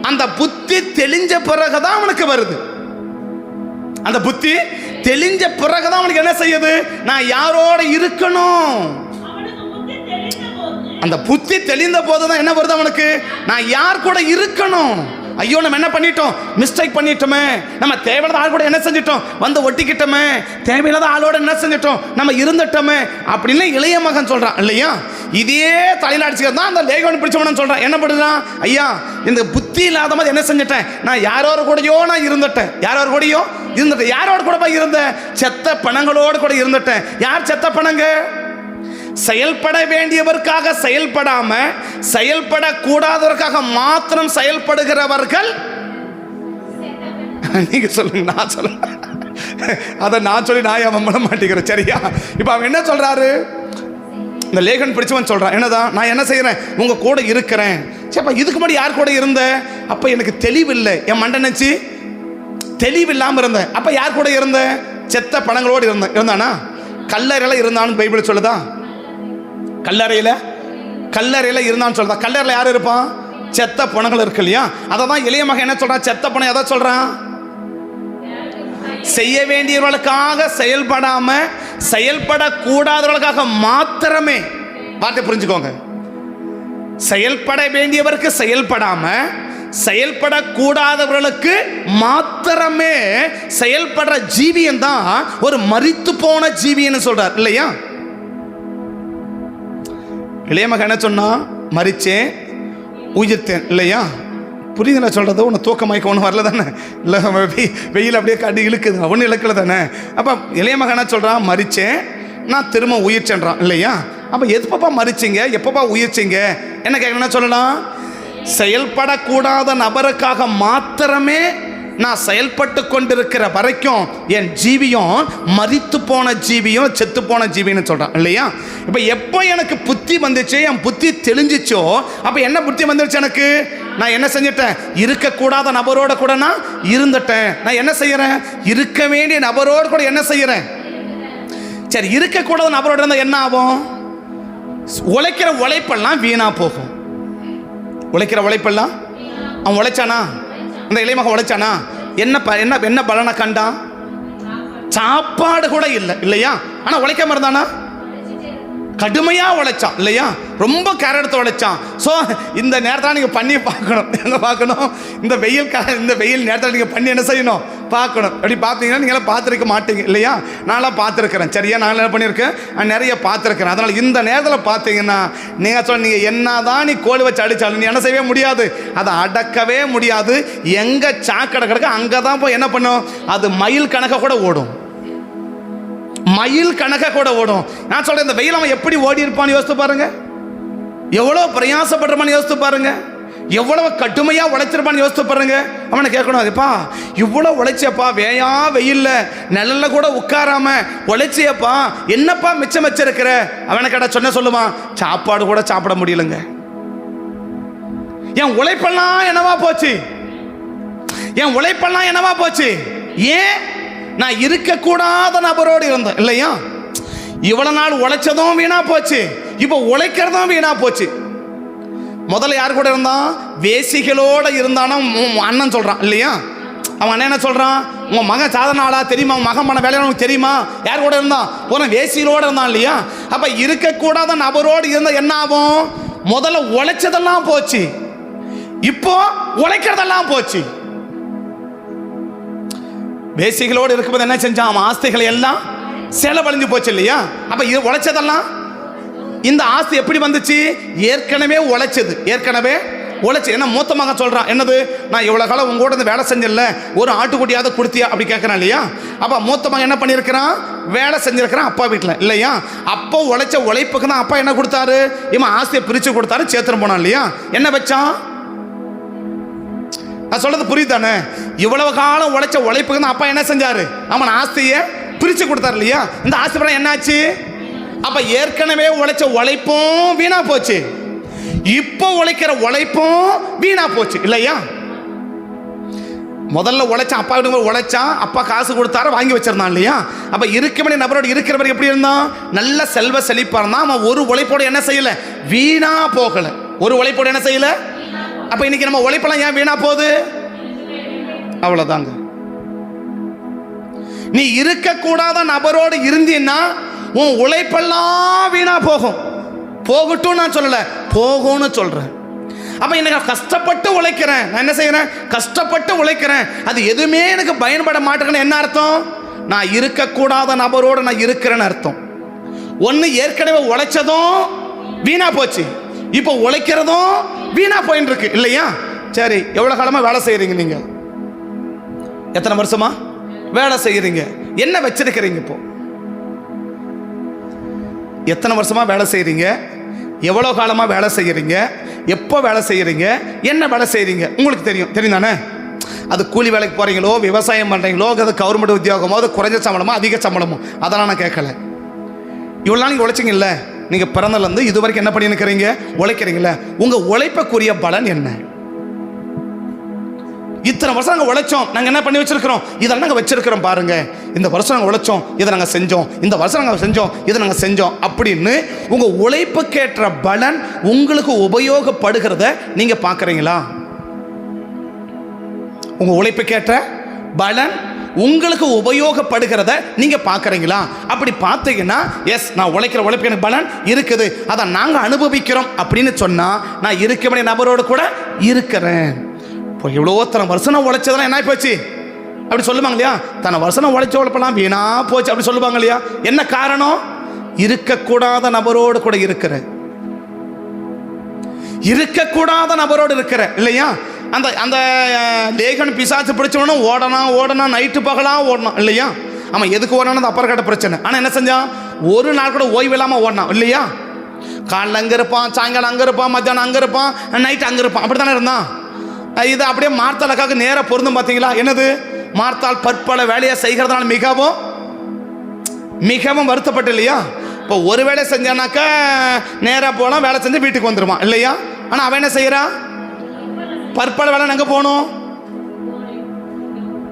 அந்த புத்தி தெளிஞ்ச பிறகுதான் அவனுக்கு வருது. அந்த புத்தி தெளிஞ்ச பிறகுதான் அவனுக்கு என்ன செய்யுது, நான் யாரோட இருக்கணும். அந்த புத்தி தெளிந்த போதுதான் என்ன வருது அவனுக்கு, நான் யார் கூட இருக்கணும். ஐயோ நம்ம என்ன பண்ணிட்டோம், மிஸ்டேக் பண்ணிட்டோமே, நம்ம தேவையில்லாத ஆள் கூட என்ன செஞ்சிட்டோம், வந்து ஒட்டிக்கிட்டோமே, தேவையில்லாத ஆளோட என்ன செஞ்சிட்டோம், நம்ம இருந்துட்டோமே அப்படின்னு இளைய மகன் சொல்றான் இல்லையா? இதே தலையில அடிச்சுக்க தான் அந்த லேகவன் பிடிச்சவனு சொல்றான். என்ன பண்ணுறான், ஐயா இந்த புத்தி இல்லாத மாதிரி என்ன செஞ்சிட்டேன், நான் யாரோட கூடயோ நான் இருந்துட்டேன், யாரோட கூடயோ இருந்துட்டேன். யாரோட கூட போய் இருந்தேன், செத்த பணங்களோடு கூட இருந்துட்டேன். யார் செத்த பணங்க? செயல்பட வேண்டியவருக்காக செயல்படாம செயல்படக்கூடாதவருக்காக மாத்திரம் செயல்படுகிறவர்கள். நீங்க சொல்லுங்க, நான் சொல்லுங்க. அதை நான் சொல்லி நான் அவன் பண்ண மாட்டேங்கிறேன் சரியா? இப்ப அவன் என்ன சொல்றாரு, இந்த லேகன் பிடிச்சவன் சொல்றான், என்னதான் நான் என்ன செய்யறேன், உங்க கூட இருக்கிறேன். சரிப்பா, இதுக்கு முன்னாடி யார் கூட இருந்த, அப்ப எனக்கு தெளிவில்லை, என் மண்டை நினைச்சு தெளிவில்லாம இருந்தேன். அப்ப யார் கூட இருந்த, செத்த பணங்களோடு இருந்தானா? கல்லறையில இருந்தான்னு பைபிள் சொல்லுதா? கல்லறையில் இருந்தான்னு சொல்றா. கல்லறையில் யார் இருப்பான், செத்த பணங்கள் இருக்கு இல்லையா? அதை தான் இளைய மகன் என்ன சொல்றான், செத்த பணம் எதை சொல்றான், செய்ய வேண்டியவர்களுக்காக செயல்படாம செயல்படக்கூடாதவர்களுக்காக மாத்திரமே. வார்த்தை புரிஞ்சுக்கோங்க, செயல்பட வேண்டியவருக்கு செயல்படாம செயல்படக்கூடாதவர்களுக்கு மாத்திரமே செயல்படுற ஜீவியம் தான் ஒரு மரித்து போன ஜீவியன்னு சொல்றார் இல்லையா? இளைய மகன் என்ன சொன்னா, மரிச்சேன் உயிர்த்தேன் இல்லையா? புரியுதுல சொல்றது? ஒன்று தூக்கமாய்க்க ஒன்று வரல தானே, இல்லை வெயில் அப்படியே காட்டி இழுக்குது, ஒன்றும் இழுக்கல தானே. அப்போ இளைய மகன் என்ன சொல்கிறான், மரிச்சேன் நான் திரும்ப உயிர்ச்சேன்றான் இல்லையா? அப்போ எப்பப்பா மரிச்சிங்க, எப்பப்பா உயிர்ச்சிங்க, என்ன கேட்கணும்னா சொல்லலாம், செயல்படக்கூடாத நபருக்காக மாத்திரமே நான் செயல்பட்டு கொண்டிருக்கிற வரைக்கும் என் ஜீவியம் மரித்து போன ஜீவியம், செத்து போன ஜீவின்னு சொல்றான் இல்லையா? இப்போ எப்போ எனக்கு புத்தி வந்துச்சு, என் புத்தி தெளிஞ்சிச்சோ, அப்போ என்ன புத்தி வந்துருச்சு எனக்கு, நான் என்ன செஞ்சிட்டேன், இருக்கக்கூடாத நபரோட கூட நான் இருந்துட்டேன். நான் என்ன செய்யறேன், இருக்க வேண்டிய நபரோடு கூட என்ன செய்யறேன். சரி, இருக்கக்கூடாத நபரோட இருந்தால் என்ன ஆகும், உழைக்கிற உழைப்பெல்லாம் வீணா போகும். உழைக்கிற உழைப்பெல்லாம் அவன் உழைச்சானா, இந்த இளையமகன் உழைச்சானா, என்ன பலனை கண்டான், சாப்பாடு கூட இல்லை இல்லையா? ஆனா உழைக்காம இருந்தானா, கடுமையா உழைச்சான் இல்லையா? ரொம்ப கேர் எடுத்து உழைச்சான். ஸோ இந்த நேரத்தில் நீங்க பண்ணி பார்க்கணும். என்ன பார்க்கணும், இந்த வெயில் நேரத்தில் நீங்க பண்ணி என்ன செய்யணும், பார்க்கணும். அப்படி பார்த்தீங்கன்னா நீங்களாம் பார்த்துருக்க மாட்டீங்க இல்லையா? நான்லாம் பார்த்துருக்கிறேன் சரியா, நான் என்ன பண்ணியிருக்கேன், நிறைய பார்த்துருக்கிறேன். அதனால் இந்த நேரத்தில் பார்த்தீங்கன்னா நீங்கள் என்னதான் நீ கோழி வச்சு அடித்தாலும் நீ என்ன செய்யவே முடியாது, அதை அடக்கவே முடியாது. எங்கே சாக்கடை கிடக்க அங்கே தான் போய் என்ன பண்ணும், அது மைல் கணக்கை கூட ஓடும், மைல் கணக்க கூட ஓடும். நான் சொல்றேன், இந்த வெயில் அவன் எப்படி ஓடி இருப்பான்னு யோசித்து பாருங்க, எவ்வளவு பிரயாசப்படுறப்பான்னு யோசித்து பாருங்க, எவ்வளவு கடுமையா உழைச்சிருப்பான்னு யோசித்து பாருங்க. அவனை கேட்கணும், அதுப்பா இவ்வளவு உழைச்சியப்பா, வேயா வெயில்ல நிழல்ல கூட உட்காராம உழைச்சியப்பா, என்னப்பா மிச்சம் வச்சிருக்கிற? அவனை கேட்டா சொன்ன சொல்லுவான், சாப்பாடு கூட சாப்பிட முடியலங்க, என் உழைப்பெல்லாம் என்னவா போச்சு, என் உழைப்பெல்லாம் என்னவா போச்சு. ஏன், நான் இருக்கக்கூடாத நபரோடு இருந்தேன் இல்லையா? இவ்வளவு நாள் உழைச்சதும் வீணா போச்சு, இப்போ உழைக்கிறதும் வீணா போச்சு. முதல்ல யார் கூட இருந்தான், வேசிகளோட இருந்தானா அண்ணன் சொல்றான் இல்லையா? அவன் அண்ணன் என்ன சொல்றான், உங்க மகன் சாதாரண ஆளா தெரியுமா, உன் மகன் பண்ண வேலையை உனக்கு தெரியுமா? யார் கூட இருந்தான், போன வேசிகளோட இருந்தான் இல்லையா? அப்ப இருக்கக்கூடாத நபரோடு இருந்தா என்ன ஆகும், முதல்ல உழைச்சதெல்லாம் போச்சு, இப்போ உழைக்கிறதெல்லாம் போச்சு. வேசிகளோடு இருக்கும்போது என்ன செஞ்சான், அவன் ஆஸ்திகளை எல்லாம் செலவழிஞ்சு போச்சு இல்லையா? அப்ப இது உழைச்சதெல்லாம், இந்த ஆஸ்தி எப்படி வந்துச்சு, ஏற்கனவே உழைச்சது, என்ன மூத்த மகன் சொல்றான், என்னது, நான் இவ்வளவு காலம் உங்க கூட வேலை செஞ்சல, ஒரு ஆட்டுக்குட்டியாவது கொடுத்தியா அப்படி கேட்கறான் இல்லையா? அப்ப மூத்த மகன் என்ன பண்ணிருக்கிறான், வேலை செஞ்சிருக்கிறான் அப்பா வீட்டுல இல்லையா? அப்போ உழைச்ச உழைப்புக்கு தான் அப்பா என்ன கொடுத்தாரு, இவன் ஆஸ்தியை பிரிச்சு கொடுத்தாரு, சேத்திரம் போனான் இல்லையா? என்ன வச்சான், நான் சொல்றது புரியுதானே? இவ்வளவு காலம் உழைச்ச உழைப்புக்கு தான் அப்பா என்ன செஞ்சாரு? அவன் ஆஸ்தியை பிரிச்சு கொடுத்தாரு இல்லையா? இந்த ஆஸ்தி படம் என்னாச்சு? அப்ப ஏற்கனவே உழைச்ச உழைப்பும் வீணா போச்சு, இப்போ உழைக்கிற உழைப்பும் வீணா போச்சு இல்லையா? முதல்ல உழைச்சான், அப்பா வீடு உழைச்சான், அப்பா காசு கொடுத்தாரு, வாங்கி வச்சிருந்தான் இல்லையா? அப்ப இருக்கவனே நபரோடு இருக்கிறவர் எப்படி இருந்தான்? நல்ல செல்வ செழிப்பா இருந்தான். அவன் ஒரு உழைப்போடு என்ன செய்யல? வீணா போகல. ஒரு உழைப்போடு என்ன செய்யல? அப்ப இன்னைக்கு நம்ம உழைப்பெல்லாம் ஏன் வீணா போகுது? அவ்வளவுதாங்க. நீ இருக்கக்கூடாத நபரோடு இருந்தீன்னா உன் உழைப்பெல்லாம் வீணா போகும். போகட்டும் நான் சொல்லல, போகும்னு சொல்றேன். அப்ப எனக்கு கஷ்டப்பட்டு உழைக்கிறேன், நான் என்ன செய்யறேன்? கஷ்டப்பட்டு உழைக்கிறேன், அது எதுவுமே எனக்கு பயன்பட மாட்டேங்குன்னு என்ன அர்த்தம்? நான் இருக்கக்கூடாத நபரோடு நான் இருக்கிறேன்னு அர்த்தம். ஒன்று ஏற்கனவே உழைச்சதும் வீணா போச்சு, இப்போ உழைக்கிறதும் வீணா போயின்னு இருக்கு இல்லையா? சரி, எவ்வளோ காலமாக வேலை செய்கிறீங்க? நீங்கள் எத்தனை வருஷமா வேலை செய்கிறீங்க? என்ன வச்சிருக்கிறீங்க? இப்போ எத்தனை வருஷமா வேலை செய்கிறீங்க? எவ்வளோ காலமாக வேலை செய்கிறீங்க? எப்போ வேலை செய்கிறீங்க? என்ன வேலை செய்கிறீங்க? உங்களுக்கு தெரியும் தானே? அது கூலி வேலைக்கு போகிறீங்களோ, விவசாயம் பண்ணுறீங்களோ, அது கவர்மெண்ட் உத்தியோகமோ, அது குறைஞ்ச சம்பளமோ அதிக சம்பளமோ, அதெல்லாம் நான் கேட்கல. இவ்வளோ நாள் நீங்கள் உழைச்சிங்கல்ல, நீங்கள் பிறந்தலேருந்து இது வரைக்கும் என்ன பண்ணிருக்கிறீங்க? உழைக்கிறீங்களே. உங்கள் உழைப்புக்குரிய பலன் என்ன? இத்தனை வருஷம் நாங்கள் உழைச்சோம், நாங்கள் என்ன பண்ணி வச்சிருக்கிறோம்? இதெல்லாம் நாங்கள் வச்சிருக்கிறோம் பாருங்க. இந்த வருஷம் நாங்கள் உழைச்சோம், இதை நாங்கள் செஞ்சோம், இந்த வருஷம் நாங்கள் செஞ்சோம், இதை நாங்கள் செஞ்சோம் அப்படின்னு உங்கள் உழைப்புக்கேற்ற பலன் உங்களுக்கு உபயோகப்படுகிறத நீங்கள் பார்க்குறீங்களா? உங்கள் உழைப்புக்கேற்ற பலன் உங்களுக்கு உபயோகப்படுகிறத நீங்க பார்க்குறீங்களா? அப்படி பார்த்தீங்கன்னா எஸ், நான் உழைக்கிற உழைப்பு எனக்கு பலன் இருக்குது, அதை நாங்கள் அனுபவிக்கிறோம் அப்படின்னு சொன்னால் நான் இருக்க வேண்டிய நபரோடு கூட இருக்கிறேன். இப்போ இவ்வளோ தன வருஷம் நான் உழைச்சதெல்லாம் என்ன போச்சு அப்படி சொல்லுவாங்க இல்லையா? தன வருஷம் உழைச்ச உழைப்பெல்லாம் வீணா போச்சு அப்படி சொல்லுவாங்க இல்லையா? என்ன காரணம்? இருக்கக்கூடாத நபரோடு கூட இருக்கிற, இருக்கக்கூடாத நபரோடு இருக்கிற இல்லையா? அந்த அந்த லேகன் பிசாசு பிடிச்சவனும் ஓடணும் நைட்டு பகலாக ஓடணும் இல்லையா? ஆமாம், எதுக்கு ஓடணும்? அந்த அப்பர் கட்ட பிரச்சனை. ஆனால் என்ன செஞ்சான்? ஒரு நாள் கூட ஓய்வு இல்லாமல் ஓடனான் இல்லையா? காலைல அங்கே இருப்பான், சாயங்காலம் அங்கே இருப்பான், மத்தியானம் அங்கே இருப்பான், நைட்டு அங்கே இருப்பான், அப்படி தானே இருந்தான். இது அப்படியே மார்த்தாளுக்காக நேராக பொருந்தும் பார்த்தீங்களா? என்னது? மார்த்தாள் பற்பல வேலையை செய்கிறதுனால மிகவும் மிகவும் வருத்தப்பட்டு இல்லையா? இப்போ ஒரு வேலை செஞ்சானாக்கா நேராக போனால் வேலை செஞ்சு வீட்டுக்கு வந்துடுவான் இல்லையா? ஆனால் அவன் என்ன செய்கிறான்? பற்பல வேலை எங்கே போகணும்?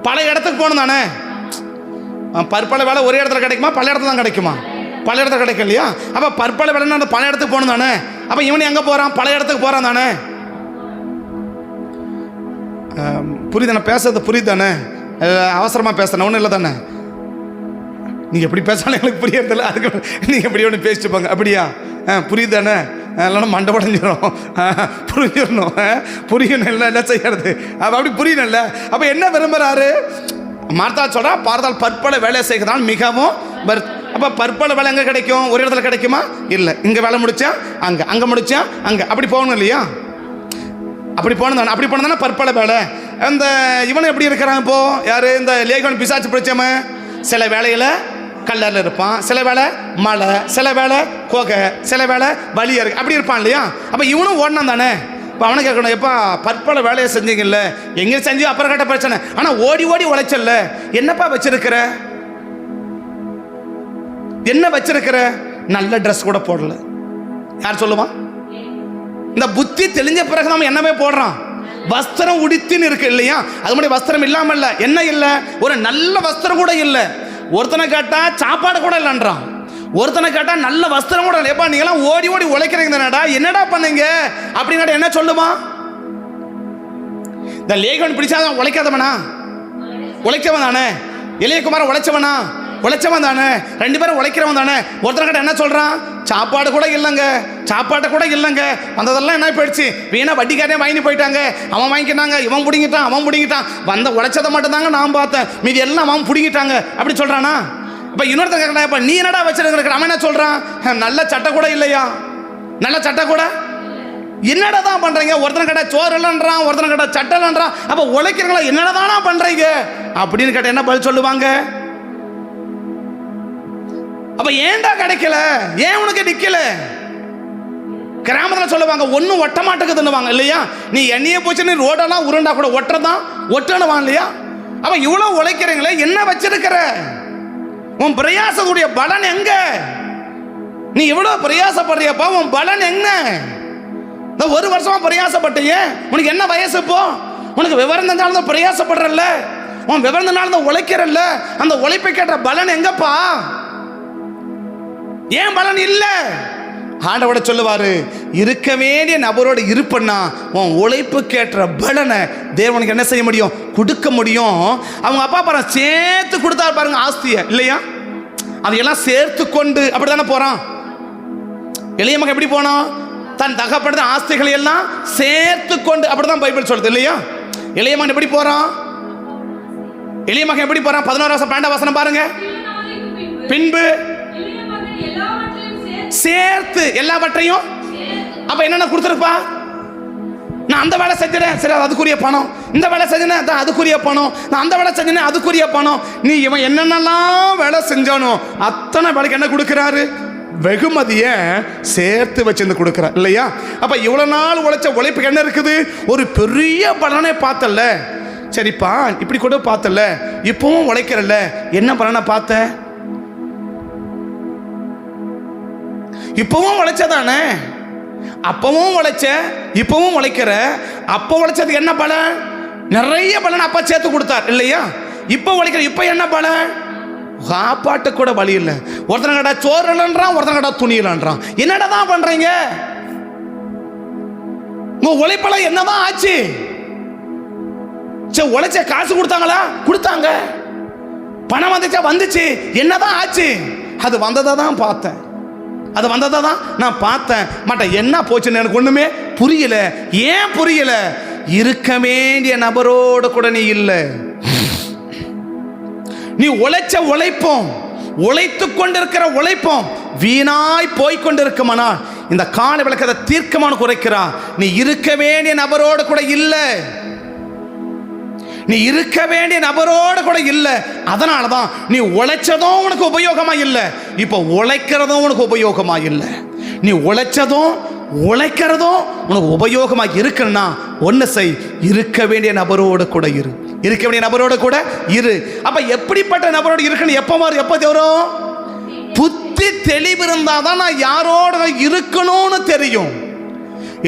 பல இடத்துக்கு போகணும் தானே. பற்பல வேலை ஒரே இடத்துல கிடைக்குமா? பல இடத்துல தான் கிடைக்குமா? பல இடத்துல கிடைக்கும் இல்லையா? அப்போ பற்பல வேலைன்னா அந்த பல இடத்துக்கு போகணும் தானே. அப்போ இவன் எங்கே போகிறான்? பல இடத்துக்கு போகிறான் தானே. புரியுது நான் பேசுறது? புரியுது தானே? அவசரமாக பேசுகிறேன் ஒன்றும் இல்லை தானே? நீங்கள் எப்படி பேசாலும் எங்களுக்கு புரியறதில்ல, அதுக்கு நீங்கள் எப்படி ஒன்று பேசிட்டு போங்க. அப்படியா? புரியுது தானே? இல்லைன்னா மண்டை உடஞ்சிடும். புரிஞ்சிடணும், புரியணும், இல்லை என்ன செய்யறது? அப்படி புரியணும்ல. அப்போ என்ன விரும்புகிறாரு? மார்த்தாள் சொல்கிறா, பார்த்தால் பற்பல வேலை செய்கிறதால் மிகவும் அப்போ பற்பல வேலை எங்கே கிடைக்கும்? ஒரு இடத்துல கிடைக்குமா? இல்லை. இங்கே வேலை முடிச்சா அங்கே, அங்கே முடிச்சா அங்கே, அப்படி போகணும் இல்லையா? அப்படி போனதானே, அப்படி போனதானே பற்பல வேலை. அந்த இவனை எப்படி இருக்கிறான் இப்போ? யார்? இந்த லேகன் பிசாசு பிடிச்சவன் சில வேலையில் கல்லரில் இருப்பான், சில வேலை மலை, சில வேலை கோகை, சில வேலை வலியா இருக்கு, அப்படி இருப்பான் இல்லையா? அப்போ இவனும் ஓடணும் தானே. இப்போ அவனை கேட்கணும், எப்பா பற்பல வேலையை செஞ்சீங்கல்ல, எங்கே செஞ்சு அப்புறம் கட்ட பிரச்சனை, ஆனால் ஓடி ஓடி உழைச்சல்ல, என்னப்பா வச்சிருக்கிற? என்ன வச்சிருக்கிற? நல்ல ட்ரெஸ் கூட போடல. யார் சொல்லுவான்? இந்த புத்தி தெளிஞ்ச பிறகு நம்ம என்னவே போடுறான்? வஸ்திரம் உடுத்தின்னு இருக்கு இல்லையா? அது மாதிரி வஸ்திரம் இல்லாமல் இல்லை. என்ன இல்லை? ஒரு நல்ல வஸ்திரம் கூட இல்லை. ஒருத்தனை கேட்டா சாப்பாடு கூட இல்லைன்றான், ஒருத்தனை கேட்டா நல்ல வஸ்திரம் கூட இல்லை. எப்பா நீங்களாம் ஓடி ஓடி உழைக்கிறீங்க தானடா, என்னடா பண்ணீங்க அப்படின்னு என்ன சொல்லுவான்? இந்த லேகன் பிடிச்சாதான் உழைக்காதவனா? உழைச்சவன் தானே. இளையகுமாரன் உழைச்சவனா? உழைச்சவன் தானே. ரெண்டு பேரும் உழைக்கிறவன் தானே. ஒருத்தனை கிட்ட என்ன சொல்றான்? சாப்பாடு கூட இல்லைங்க, சாப்பாட்டை கூட இல்லைங்க, வந்ததெல்லாம் என்ன போயிடுச்சு? வீணா வட்டிக்காரே வாங்கி போயிட்டாங்க, அவன் வாங்கிக்கிட்டாங்க, இவன் பிடிங்கிட்டான், அவன் பிடிங்கிட்டான், வந்த உழைச்சதை மட்டும் தாங்க நான் பார்த்தேன், மீதி எல்லாம் அவன் பிடிங்கிட்டாங்க அப்படி சொல்றானா? இப்போ இன்னொருத்தன் கேட்கறா, இப்போ நீ என்னடா வச்சிருக்க? அவன் என்ன சொல்றான்? நல்ல சட்டை கூட இல்லையா? நல்ல சட்டை கூட என்னடா தான் பண்றீங்க? ஒருத்தனை கேட்டா சோறு இல்லைன்றான், ஒருத்தனை கேட்டா சட்டை இல்லைன்றான். அப்போ உழைக்கிறீங்களா? என்னடா தானா பண்றீங்க அப்படின்னு கேட்ட என்ன பதில் சொல்லுவாங்க? அப்ப ஏன்டா கிடைக்கல? ஏன் உனக்கு நிக்கல? கிராமத்தில் சொல்லுவாங்க ஒன்றும் ஒட்ட மாட்டேங்குதுன்னுவாங்க இல்லையா. நீ எண்ணெயை போச்சு நீ ரோடெல்லாம் உருண்டா கூட ஒட்டுவான் இல்லையா. அப்ப இவ்வளவு உழைக்கிறீங்களே, என்ன வச்சிருக்கிற? உன் பிரயாசத்துடைய பலன் எங்க? நீ இவ்வளவு பிரயாசப்படுறியப்பா, உன் பலன் என்ன? இந்த ஒரு வருஷமா பிரயாசப்பட்டீங்க, உனக்கு என்ன வயசு? இப்போ உனக்கு விவரம் தெரிஞ்சாலும் பிரயாசப்படுறல்ல, உன் விவரம் தெரிஞ்சாலும் உழைக்கிறல்ல, அந்த உழைப்பை கேட்ட பலன் எங்கப்பா? ஏன் பலன் இல்லை? ஆண்டவட சொல்லுவாரு, இருக்க வேண்டிய நபரோடு இருப்பன்னா உன் உழைப்பு கேட்ட பலனை தேவனுக்கு என்ன செய்ய முடியும்? கொடுக்க முடியும். அவங்க அப்பா பாருங்க சேர்த்து கொடுத்தாரு பாருங்க ஆஸ்திய இல்லையா. அதையெல்லாம் சேர்த்து கொண்டு அப்படித்தானே போறான். எளிய மகன் எப்படி போனான்? தன் தகப்பட்ட ஆஸ்திகளை எல்லாம் சேர்த்து கொண்டு, அப்படிதான் பைபிள் சொல்லுது இல்லையா. இளைய மகன் எப்படி போறான்? எளிய மகன் எப்படி போறான்? 11 12 வசனம் பாருங்க. பின்பு சேர்த்து எல்லாவற்றையும், அப்ப என்னென்ன கொடுத்துருப்பா? நான் அந்த வேலை செஞ்சேன், சரி அதுக்குரிய பணம். இந்த வேலை செஞ்சேன், அதுக்குரிய பணம். நான் அந்த வேலை செஞ்சேன், அதுக்குரிய பணம். நீ இவன் என்னென்னலாம் வேலை செஞ்சானோ அத்தனை வேலைக்கு என்ன கொடுக்கிறாரு? வெகுமதிய சேர்த்து வச்சிருந்து கொடுக்கிறார் இல்லையா. அப்ப இவ்வளவு நாள் உழைச்ச உழைப்புக்கு என்ன இருக்குது? ஒரு பெரிய பலனை பார்த்தல. சரிப்பா இப்படி கூட பார்த்தல, இப்பவும் உழைக்கிறல்ல, என்ன பலனை பார்த்த? இப்பவும் உழைச்சதானே, அப்பவும் உழைச்ச, இப்பவும் உழைக்கிற. அப்ப உழைச்சது என்ன பலன்? நிறைய பலன் அப்பா சேர்த்து கொடுத்தார் இல்லையா. இப்ப உழைக்கிற, இப்ப என்ன பலன்? காப்பாட்டு கூட வழி இல்லை. ஒருத்தன கடை சோறு இல்லைன்றான், ஒருத்தன கடை துணி இல்லைன்றான். என்னடா தான் பண்றீங்க? உங்க உழைப்பெல்லாம் என்னதான் ஆச்சு? சரி உழைச்ச காசு கொடுத்தாங்களா? கொடுத்தாங்க. பணம் வந்துச்சா? வந்துச்சு. என்னதான் ஆச்சு? அது வந்ததை தான் பார்த்தேன், அது வந்ததை தான் நான் பார்த்தேன். மாட்டேன் என்ன போச்சுன்னு எனக்கு ஒண்ணுமே புரியல. ஏன் புரியல? இருக்க வேண்டிய நபரோடு கூட நீ இல்லை. நீ உழைச்ச உழைப்போம், உழைத்து கொண்டிருக்கிற உழைப்போம் வீணாய் போய்கொண்டிருக்குமானா இந்த கால விளக்கத்தை தீர்க்கமான குறைக்கிறா. நீ இருக்க வேண்டிய நபரோடு கூட இல்லை. நீ இருக்க வேண்டிய நபரோடு கூட இல்லை. அதனாலதான் நீ உழைச்சதும் உனக்கு உபயோகமா இல்லை, இப்போ உழைக்கிறதும் உனக்கு உபயோகமா இல்லை. நீ உழைச்சதும் உழைக்கிறதும் உனக்கு உபயோகமா இருக்குன்னா ஒன்னு செய், இருக்க வேண்டிய நபரோடு கூட இரு. இருக்க வேண்டிய நபரோடு கூட இரு. அப்ப எப்படிப்பட்ட நபரோடு இருக்குன்னு எப்ப வரும்? புத்தி தெளிவு இருந்தாதான் நான் யாரோட இருக்கணும்னு தெரியும்.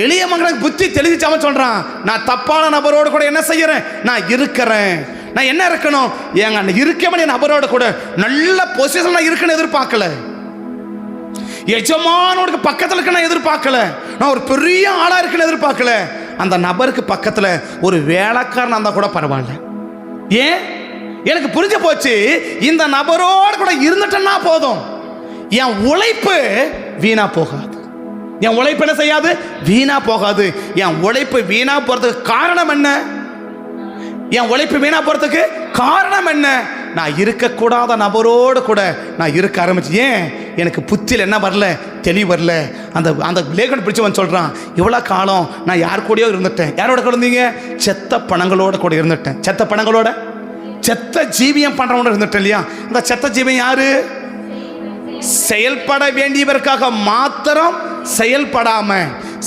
எளிய மகனுக்கு புத்தி தெளிவிச்சாம சொல்றான், நான் தப்பான நபரோடு கூட என்ன செய்யறேன்? நான் இருக்கிறேன். நான் என்ன இருக்கணும்? ஏங்க இருக்க வேண்டிய நபரோட கூட நல்ல பொசிஷன் இருக்குன்னு எதிர்பார்க்கல. எஜமானோட பக்கத்துல இருக்க நான் எதிர்பார்க்கல. நான் ஒரு பெரிய ஆளா இருக்குன்னு எதிர்பார்க்கல. அந்த நபருக்கு பக்கத்துல ஒரு வேலைக்காரன் இருந்தா கூட பரவாயில்ல. ஏன்? எனக்கு புரிஞ்சு போச்சு, இந்த நபரோடு கூட இருந்துட்டேன்னா போதும், என் உழைப்பு வீணா போகாது. என் உழைப்பு என்ன செய்யாது? வீணா போகாது. என் உழைப்பு வீணா போறதுக்கு காரணம் என்ன? என் உழைப்பு வீணா போறதுக்கு காரணம் என்ன? நான் இருக்கக்கூடாத நபரோடு கூட நான் இருக்க ஆரம்பிச்சு. ஏன்? எனக்கு புத்தியில் என்ன வரல? தெளிவு வரல. அந்த லேகன் பிடிச்சவன் சொல்றான், இவ்வளோ காலம் நான் யார் கூடயோ இருந்துட்டேன். யாரோட கூட இருந்தீங்க? செத்த பணங்களோட கூட இருந்துட்டேன். செத்த பணங்களோட, செத்த ஜீவியம் பண்றவனோட இருந்துட்டேன் இல்லையா. அந்த செத்த ஜீவியம் யாரு? செயல்பட வேண்டியவருக்காக மாத்திரம் செயல்படாம,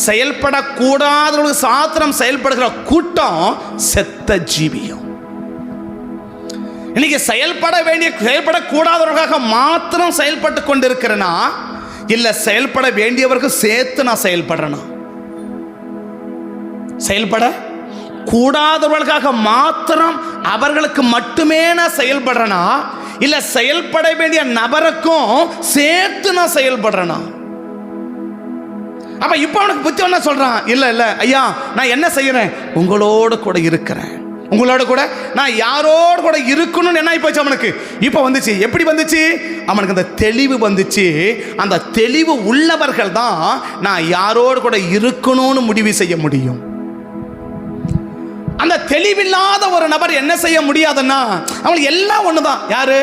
செயல்படக்கூடாதவர்களுக்கு சாத்திரம் செயல்படுகிற கூட்டம் செத்த ஜீவியம். இன்னைக்கு செயல்பட வேண்டிய, செயல்படக்கூடாதவர்களுக்காக மாத்திரம் செயல்பட்டு கொண்டிருக்கிறேனா, இல்ல செயல்பட வேண்டியவருக்கு சேர்த்து நான் செயல்படுறேனா? செயல்பட கூடாதவர்களுக்காக மாத்திரம் அவர்களுக்கு மட்டுமே நான் செயல்படுறேனா, இல்ல செயல்பட வேண்டிய நபருக்கும் சேர்த்து நான் செயல்படுறேனா? அப்ப இப்ப அவனுக்கு புத்தி என்ன சொல்றான்? இல்ல இல்ல ஐயா, நான் என்ன செய்யறேன்? உங்களோடு கூட இருக்கிறேன். உங்களோட கூட நான் யாரோடு கூட இருக்கணும்னு என்ன போச்சு அவனுக்கு? இப்ப வந்துச்சு. எப்படி வந்துச்சு? அவனுக்கு அந்த தெளிவு வந்துச்சு. அந்த தெளிவு உள்ளவர்கள் தான் நான் யாரோடு கூட இருக்கணும்னு முடிவு செய்ய முடியும். அந்த தெளிவில்லாத ஒரு நபர் என்ன செய்ய முடியாதுன்னா, அவங்களுக்கு எல்லாம் ஒண்ணுதான். யாரு?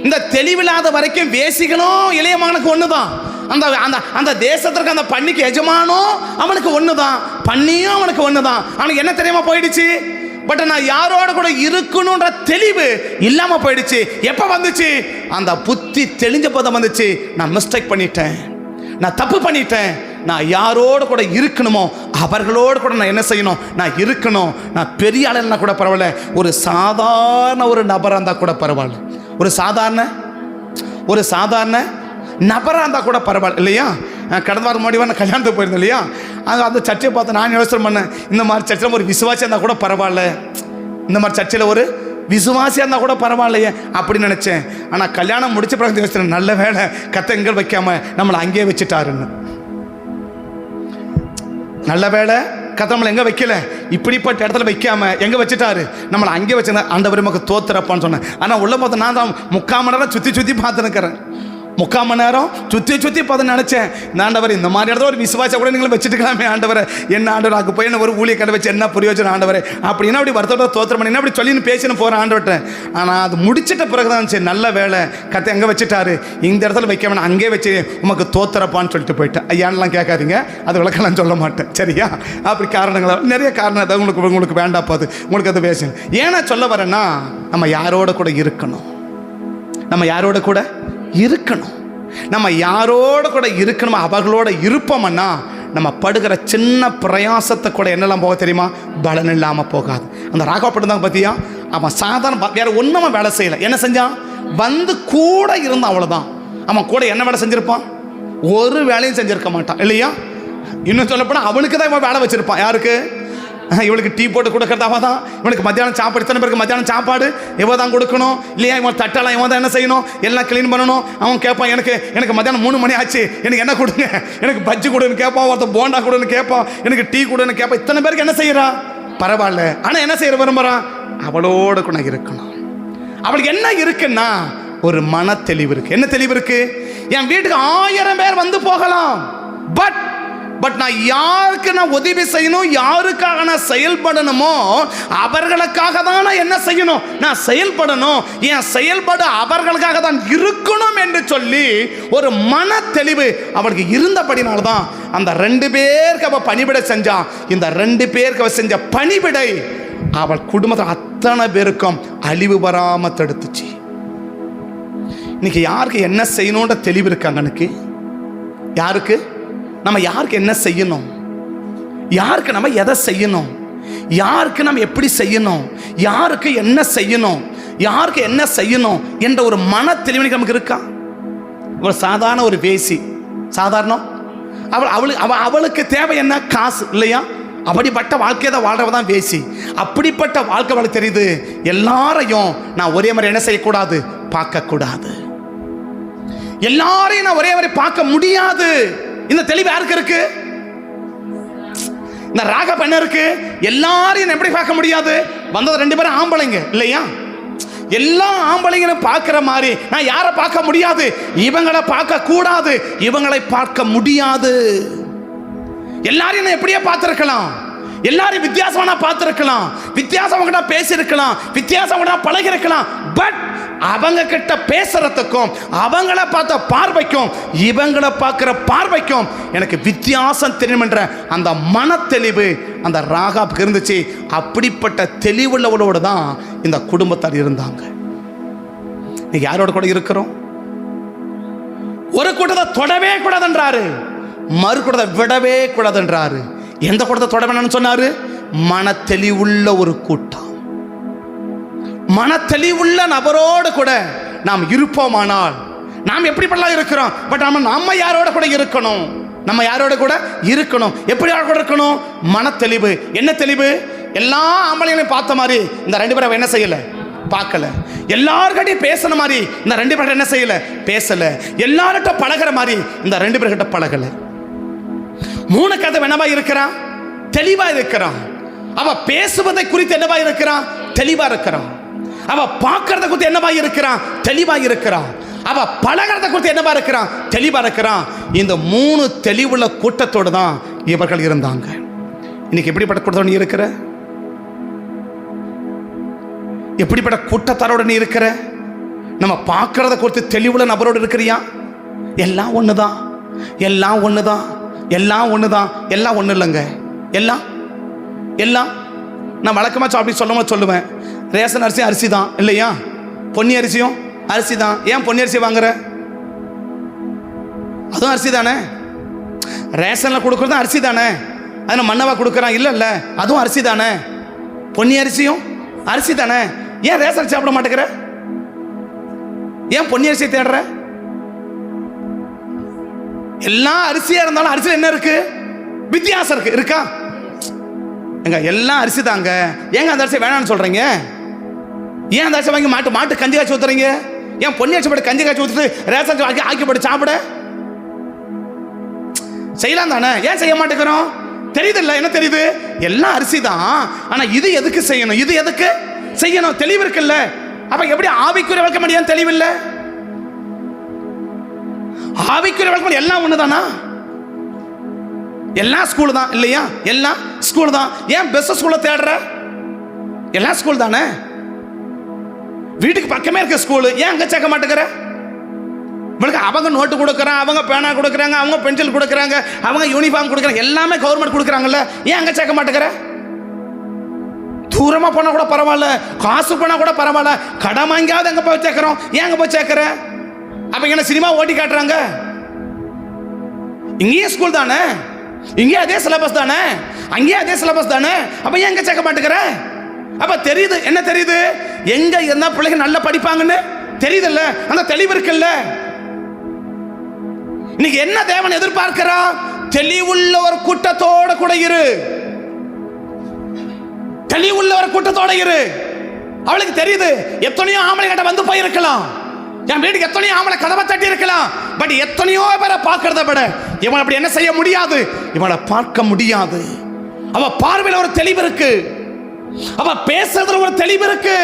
இந்த தெளிவில்லாத வரைக்கும் வேசிகளும் இளைய மகனுக்கு ஒண்ணுதான். அந்த அந்த அந்த தேசத்திற்கு அந்த பண்ணிக்கு எஜமானோ அவனுக்கு ஒண்ணுதான், பண்ணியும் அவனுக்கு ஒண்ணுதான். அவனுக்கு என்ன தெரியாம போயிடுச்சு? பட் நான் யாரோட கூட இருக்கணும்ன்ற தெளிவு இல்லாம போயிடுச்சு. எப்ப வந்துச்சு? அந்த புத்தி தெளிஞ்ச போது வந்துச்சு. நான் மிஸ்டேக் பண்ணிட்டேன், நான் தப்பு பண்ணிட்டேன், நான் யாரோடு கூட இருக்கணுமோ அவர்களோடு கூட நான் என்ன செய்யணும், நான் இருக்கணும். நான் பெரிய ஆளுன்னா கூட பரவாயில்ல, ஒரு சாதாரண ஒரு நபராக இருந்தால் கூட பரவாயில்ல, ஒரு சாதாரண நபராக இருந்தால் கூட பரவாயில்ல இல்லையா. கடந்த வாரம் முன்னாடி நான் கல்யாணத்துக்கு போயிருந்தேன் இல்லையா, அங்கே அந்த சர்ச்சையை பார்த்து நான் யோசனை பண்ணேன், இந்த மாதிரி சர்ச்சையில் ஒரு விசுவாசியாக இருந்தால் கூட பரவாயில்ல, இந்த மாதிரி சர்ச்சையில் ஒரு விசுவாசியாக இருந்தால் கூட பரவாயில்லையே அப்படின்னு நினச்சேன். ஆனால் கல்யாணம் முடிச்ச பிறகு யோசிச்சேன், நல்ல வேலை கத்த எங்கள் வைக்காமல் நம்மளை அங்கேயே வச்சுட்டாருன்னு. நல்ல வேலை கத்த நம்மளை எங்கே வைக்கல, இப்படிப்பட்ட இடத்துல வைக்காம எங்கே வச்சுட்டாரு, நம்மளை அங்கே வச்சுருந்தேன். ஆண்டவரே உமக்கு தோத்துறப்பான்னு சொன்னேன். ஆனால் உள்ள பார்த்து நான் தான் 3/4 மணி நேரம் சுற்றி பார்த்துன்னுக்கிறேன். 3/4 மணி நேரம் சுற்றி பார்த்து நினச்சேன், ஆண்டவர் இந்த மாதிரி இடத்துல ஒரு விசுவாசம் கூட நீங்களும் வச்சுட்டுக்கலாமே ஆண்டவரை, என்ன ஆண்டவர் அங்கே போய் என்ன ஒரு ஊழிய கடை வச்சு என்ன பிரயோஜனம் ஆண்டவரே அப்படின்னா அப்படி வருத்தோட தோத்திரம் பண்ணி அப்படி சொல்லின்னு பேசின்னு போகிறேன் ஆண்டவர்கிட்ட. ஆனால் அது முடிச்சிட்ட பிறகு தான் சரி நல்ல வேலை கத்தை எங்கே வச்சுட்டாரு, இந்த இடத்துல வைக்க வேணாம் அங்கே வச்சு உமக்கு தோத்துறப்பான்னு சொல்லிட்டு போயிட்டேன். ஐயான்லாம் கேட்காதீங்க, அது விளக்கெல்லாம் சொல்ல மாட்டேன் சரியா. அப்படி காரணங்களாக நிறைய காரணம் அதை உங்களுக்கு வேண்டாம் போது உங்களுக்கு அது பேசணும். ஏன்னா சொல்ல வரேன்னா நம்ம யாரோட கூட இருக்கணும், நம்ம யாரோட கூட இருக்கணும், நம்ம யாரோட கூட இருக்கணுமா அவர்களோட இருப்போம்னா நம்ம படுகிற சின்ன பிரயாசத்தை கூட என்னெல்லாம் போக தெரியுமா, பலன் இல்லாமல் போகாது. அந்த ராகவப்பட்டு பார்த்தியா, அவன் சாதாரண வேற ஒன்றும் அவன் வேலை செய்யலை. என்ன செஞ்சான், வந்து கூட இருந்தான் அவ்வளோதான். அவன் கூட என்ன வேலை செஞ்சுருப்பான், ஒரு வேலையும் செஞ்சுருக்க மாட்டான் இல்லையா. இன்னும் சொல்லப்போனால் அவனுக்கு தான் இவன் வேலை வச்சுருப்பான். யாருக்கு, இவளுக்கு டீ போட்டு கொடுக்கறது அவன் தான், இவனுக்கு மத்தியானம் சாப்பாடு, இத்தனை பேருக்கு மத்தியானம் சாப்பாடு இவன் தான் கொடுக்கணும் இல்லையா. இவன் தட்டெல்லாம் இவன் தான் என்ன செய்யணும், எல்லாம் க்ளீன் பண்ணணும். அவன் கேட்பான், எனக்கு மத்தியானம் 3 மணி ஆச்சு, எனக்கு என்ன கொடுங்க, எனக்கு பஜ்ஜி கொடுன்னு கேட்பான், ஒருத்தன் போண்டா கொடுன்னு கேட்பான், எனக்கு டீ கொடுன்னு கேட்பான். இத்தனை பேருக்கு என்ன செய்யறான், பரவாயில்ல. ஆனால் என்ன செய்ய விரும்புகிறான், அவளோட கூட இருக்கணும். அவளுக்கு என்ன இருக்குன்னா ஒரு மன தெளிவு இருக்கு. என்ன தெளிவு இருக்கு, என் வீட்டுக்கு 1000 பேர் வந்து போகலாம், பட் நான் யாருக்கு நான் உதவி செய்யணும், யாருக்காக நான் செயல்படணுமோ அவர்களுக்காக தான் நான் என்ன செய்யணும், நான் செயல்படணும். என் செயல்பாடு அவர்களுக்காக தான் இருக்கணும் என்று சொல்லி ஒரு மன தெளிவு அவளுக்கு இருந்தபடினால்தான் அந்த 2 பேருக்கு அவள் பணிவிடை செஞ்சான். இந்த 2 பேருக்கு அவள் செஞ்ச பணிவிடை அவள் குடும்பத்தில் அத்தனை பேருக்கும் அழிவு வராம தடுத்துச்சு. இன்னைக்கு யாருக்கு என்ன செய்யணுன்ற தெளிவு இருக்காங்க, எனக்கு யாருக்கு நம்ம யாருக்கு என்ன செய்யணும், யாருக்கு நம்ம எதை செய்யணும், யாருக்கு நம்ம எப்படி செய்யணும், யாருக்கு என்ன செய்யணும், யாருக்கு என்ன செய்யணும் என்ற ஒரு மன தெளிவு நமக்கு இருக்கா. ஒரு சாதாரண ஒரு வேசி, சாதாரணம் அவளுக்கு தேவை என்ன, காசு இல்லையா. அப்படிப்பட்ட வாழ்க்கையை தான் வாழ்றவதான் வேசி. அப்படிப்பட்ட வாழ்க்கை அவளுக்கு தெரியுது, எல்லாரையும் நான் ஒரே மாதிரி என்ன செய்யக்கூடாது, பார்க்கக்கூடாது. எல்லாரையும் நான் ஒரே மாதிரி பார்க்க முடியாது. இந்த தெளிவு யாருக்கு இருக்கு, இந்த ராகப் என்ன இருக்கு, எல்லாரையும் எப்படி பார்க்க முடியாது. வந்தது 2 பேரும் ஆம்பளைங்க இல்லையா, எல்லா ஆம்பளைங்களும் பார்க்கிற மாதிரி நான் யாரை பார்க்க முடியாது, இவங்களை பார்க்க கூடாது, இவங்களை பார்க்க முடியாது. எல்லாரையும் நான் எப்படியே பார்த்திருக்கலாம், எல்லாரும் வித்தியாசமான பார்த்திருக்கலாம், வித்தியாசமா பேசியிருக்கலாம், வித்தியாசமா பழகி இருக்கலாம். பட் அவங்க கிட்ட பேசுறதுக்கும் அவங்கள பார்த்த பார்வைக்கும் இவங்களை பார்க்கிற பார்வைக்கும் எனக்கு வித்தியாசம் தெரியும் என்ற அந்த மன தெளிவு அந்த ராகாப்க்கு இருந்துச்சு. அப்படிப்பட்ட தெளிவுள்ளவளோடு தான் இந்த குடும்பத்தார் இருந்தாங்க. நீங்க யாரோட கூட இருக்கிறோம், ஒரு கூட்டத்தை தொடவே கூடாதுன்றாரு, மறு கூட்டத்தை விடவே கூடாதுன்றாரு. எந்த கூட்டத்தை தொட வேணும்னு சொன்னாரு, மன தெளிவுள்ள ஒரு கூட்டம், மன தெளிவுள்ள நபரோடு கூட நாம் இருப்போமானால் நாம் எப்படிப்படலாம் இருக்கிறோம். பட் நம்ம யாரோட கூட இருக்கணும், நம்ம யாரோட கூட இருக்கணும், எப்படி கூட இருக்கணும், மன தெளிவு. என்ன தெளிவு, எல்லா ஆம்பளைங்களையும் பார்த்த மாதிரி இந்த 2 பேரை என்ன செய்யல, பார்க்கல. எல்லார்கிட்டையும் பேசுன மாதிரி இந்த 2 பேர்கிட்ட என்ன செய்யல, பேசல. எல்லார்கிட்ட பழகிற மாதிரி இந்த 2 பேர்கிட்ட பழகல. 3 கதை என்னவா இருக்கிறான், தெளிவா இருக்கிறான். அவ பேசுவதை குறித்து என்னவா இருக்கிறான், தெளிவா இருக்கிறான். அவ பார்க்கறத குறித்து என்னவா இருக்கிறான், தெளிவா இருக்கிறான். அவ பழகிறத குறித்து என்னவா இருக்கிறான், தெளிவா இருக்கிறான். இந்த 3 தெளிவுள்ள கூட்டத்தோடு தான் இவர்கள் இருந்தாங்க. இன்னைக்கு எப்படிப்பட்ட கூட்டத்தோடு நீ இருக்கிற, எப்படிப்பட்ட கூட்டத்தாரோட நீ இருக்கிற, நம்ம பார்க்கறத குறித்து தெளிவுள்ள நபரோடு இருக்கிறியா. எல்லாம் ஒண்ணுதான், எல்லாம் ஒண்ணுதான், எல்லாம் ஒண்ணுதான், எல்லாம் ஒண்ணு இல்லைங்க. எல்லாம் எல்லாம் நான் வழக்கமாக அப்படி சொல்லுவேன், ரேஷன் அரிசி அரிசி தான் இல்லையா, பொன்னி அரிசியும் அரிசி தான். ஏன் பொன்னி அரிசி வாங்குற, அதுவும் அரிசி தானே. ரேஷனில் கொடுக்குறது அரிசி தானே, அது மண்ணவா கொடுக்குறான்? இல்லைல்ல, அதுவும் அரிசி தானே. பொன்னி அரிசியும் அரிசி தானே. ஏன் ரேஷன் சாப்பிட மாட்டேங்கிற? ஏன் பொன்னி அரிசியை தேடுற? எல்லாம் அரிசியா இருந்தாலும் அரிசியில் என்ன இருக்கு? வித்தியாசம் இருக்கு. இருக்கா? எங்க எல்லாம் அரிசி தாங்க, ஏங்க அந்த அரிசி வேணான்னு சொல்றீங்க? ஏன் அந்த அரிசி வாங்கி மாட்டு கஞ்சி காய்ச்சி ஊத்துறீங்க? ஏன் பொன்னி அரிசி போட்டு கஞ்சி காய்ச்சி ஊத்துட்டு ரேஷன் ஆக்கி போட்டு சாப்பிட செய்யலாம் தானே? ஏன் செய்ய மாட்டேங்கிறோம்? தெரியுது இல்ல? என்ன தெரியுது? எல்லாம் அரிசி தான், ஆனா இது எதுக்கு செய்யணும், இது எதுக்கு செய்யணும் தெளிவு இருக்குல்ல. அப்ப எப்படி ஆவிக்குரிய வளர்க்க முடியாது? தெளிவு இல்ல. ஆவிக்குரிய வளர்க்க எல்லாம் ஒண்ணுதானா? எல்லாம் ஸ்கூல் தான் இல்லையா? எல்லாம் ஸ்கூல் தான். ஏன் பெஸ்ட் ஸ்கூலை தேடுற? எல்லாம் ஸ்கூல் தானே. வீட்டுக்கு பக்கமே இருக்க ஸ்கூல், ஏன் அங்க சேர்க்க மாட்டேங்கிற? அவங்க நோட்டு கொடுக்குறாங்க, அவங்க பேனா கொடுக்குறாங்க, அவங்க பென்சில் கொடுக்குறாங்க, அவங்க யூனிஃபார்ம் கொடுக்குறாங்க, எல்லாமே கவர்மெண்ட் கொடுக்குறாங்கல்ல, ஏன் அங்க சேர்க்க மாட்டேங்கிற? தூரமா போனா கூட பரவாயில்ல, காசு போனா கூட பரவாயில்ல, கடன் வாங்கியாவது அங்க போய் சேர்க்கிறோம், ஏன் அங்க போய் சேர்க்கிற? அப்ப என்ன சினிமா ஓட்டி காட்டுறாங்க? இங்கேயே ஸ்கூல் தானே, இங்கேயே அதே சிலபஸ் தானே, அங்கேயே அதே சிலபஸ் தானே, அப்ப ஏன் அங்க சேர்க்க மாட்டேங்கிற? அப்ப தெரியுது, என்ன தெரியுது? எங்க இருந்தா பிள்ளைங்க நல்லா படிப்பாங்கன்னு தெரியுது இல்ல? அந்த தெளிவு இருக்குல்ல. இன்னைக்கு என்ன தேவன் எதிர்பார்க்கிறா? தெளிவுள்ள ஒரு கூட்டத்தோட கூட இரு. தெளிவுள்ள ஒரு கூட்டத்தோட இரு. அவளுக்கு தெரியுது, எத்தனையோ ஆம்பளை கிட்ட வந்து போயிருக்கலாம், என் வீட்டுக்கு எத்தனையோ ஆம்பளை கதவை தட்டி இருக்கலாம், பட் எத்தனையோ பேரை பார்க்கறத விட இவன் அப்படி என்ன செய்ய முடியாது, இவனை பார்க்க முடியாது. அவ பார்வையில் ஒரு தெளிவு இருக்கு, அவ பேசுறதுல ஒரு தெளிவு இருக்கு,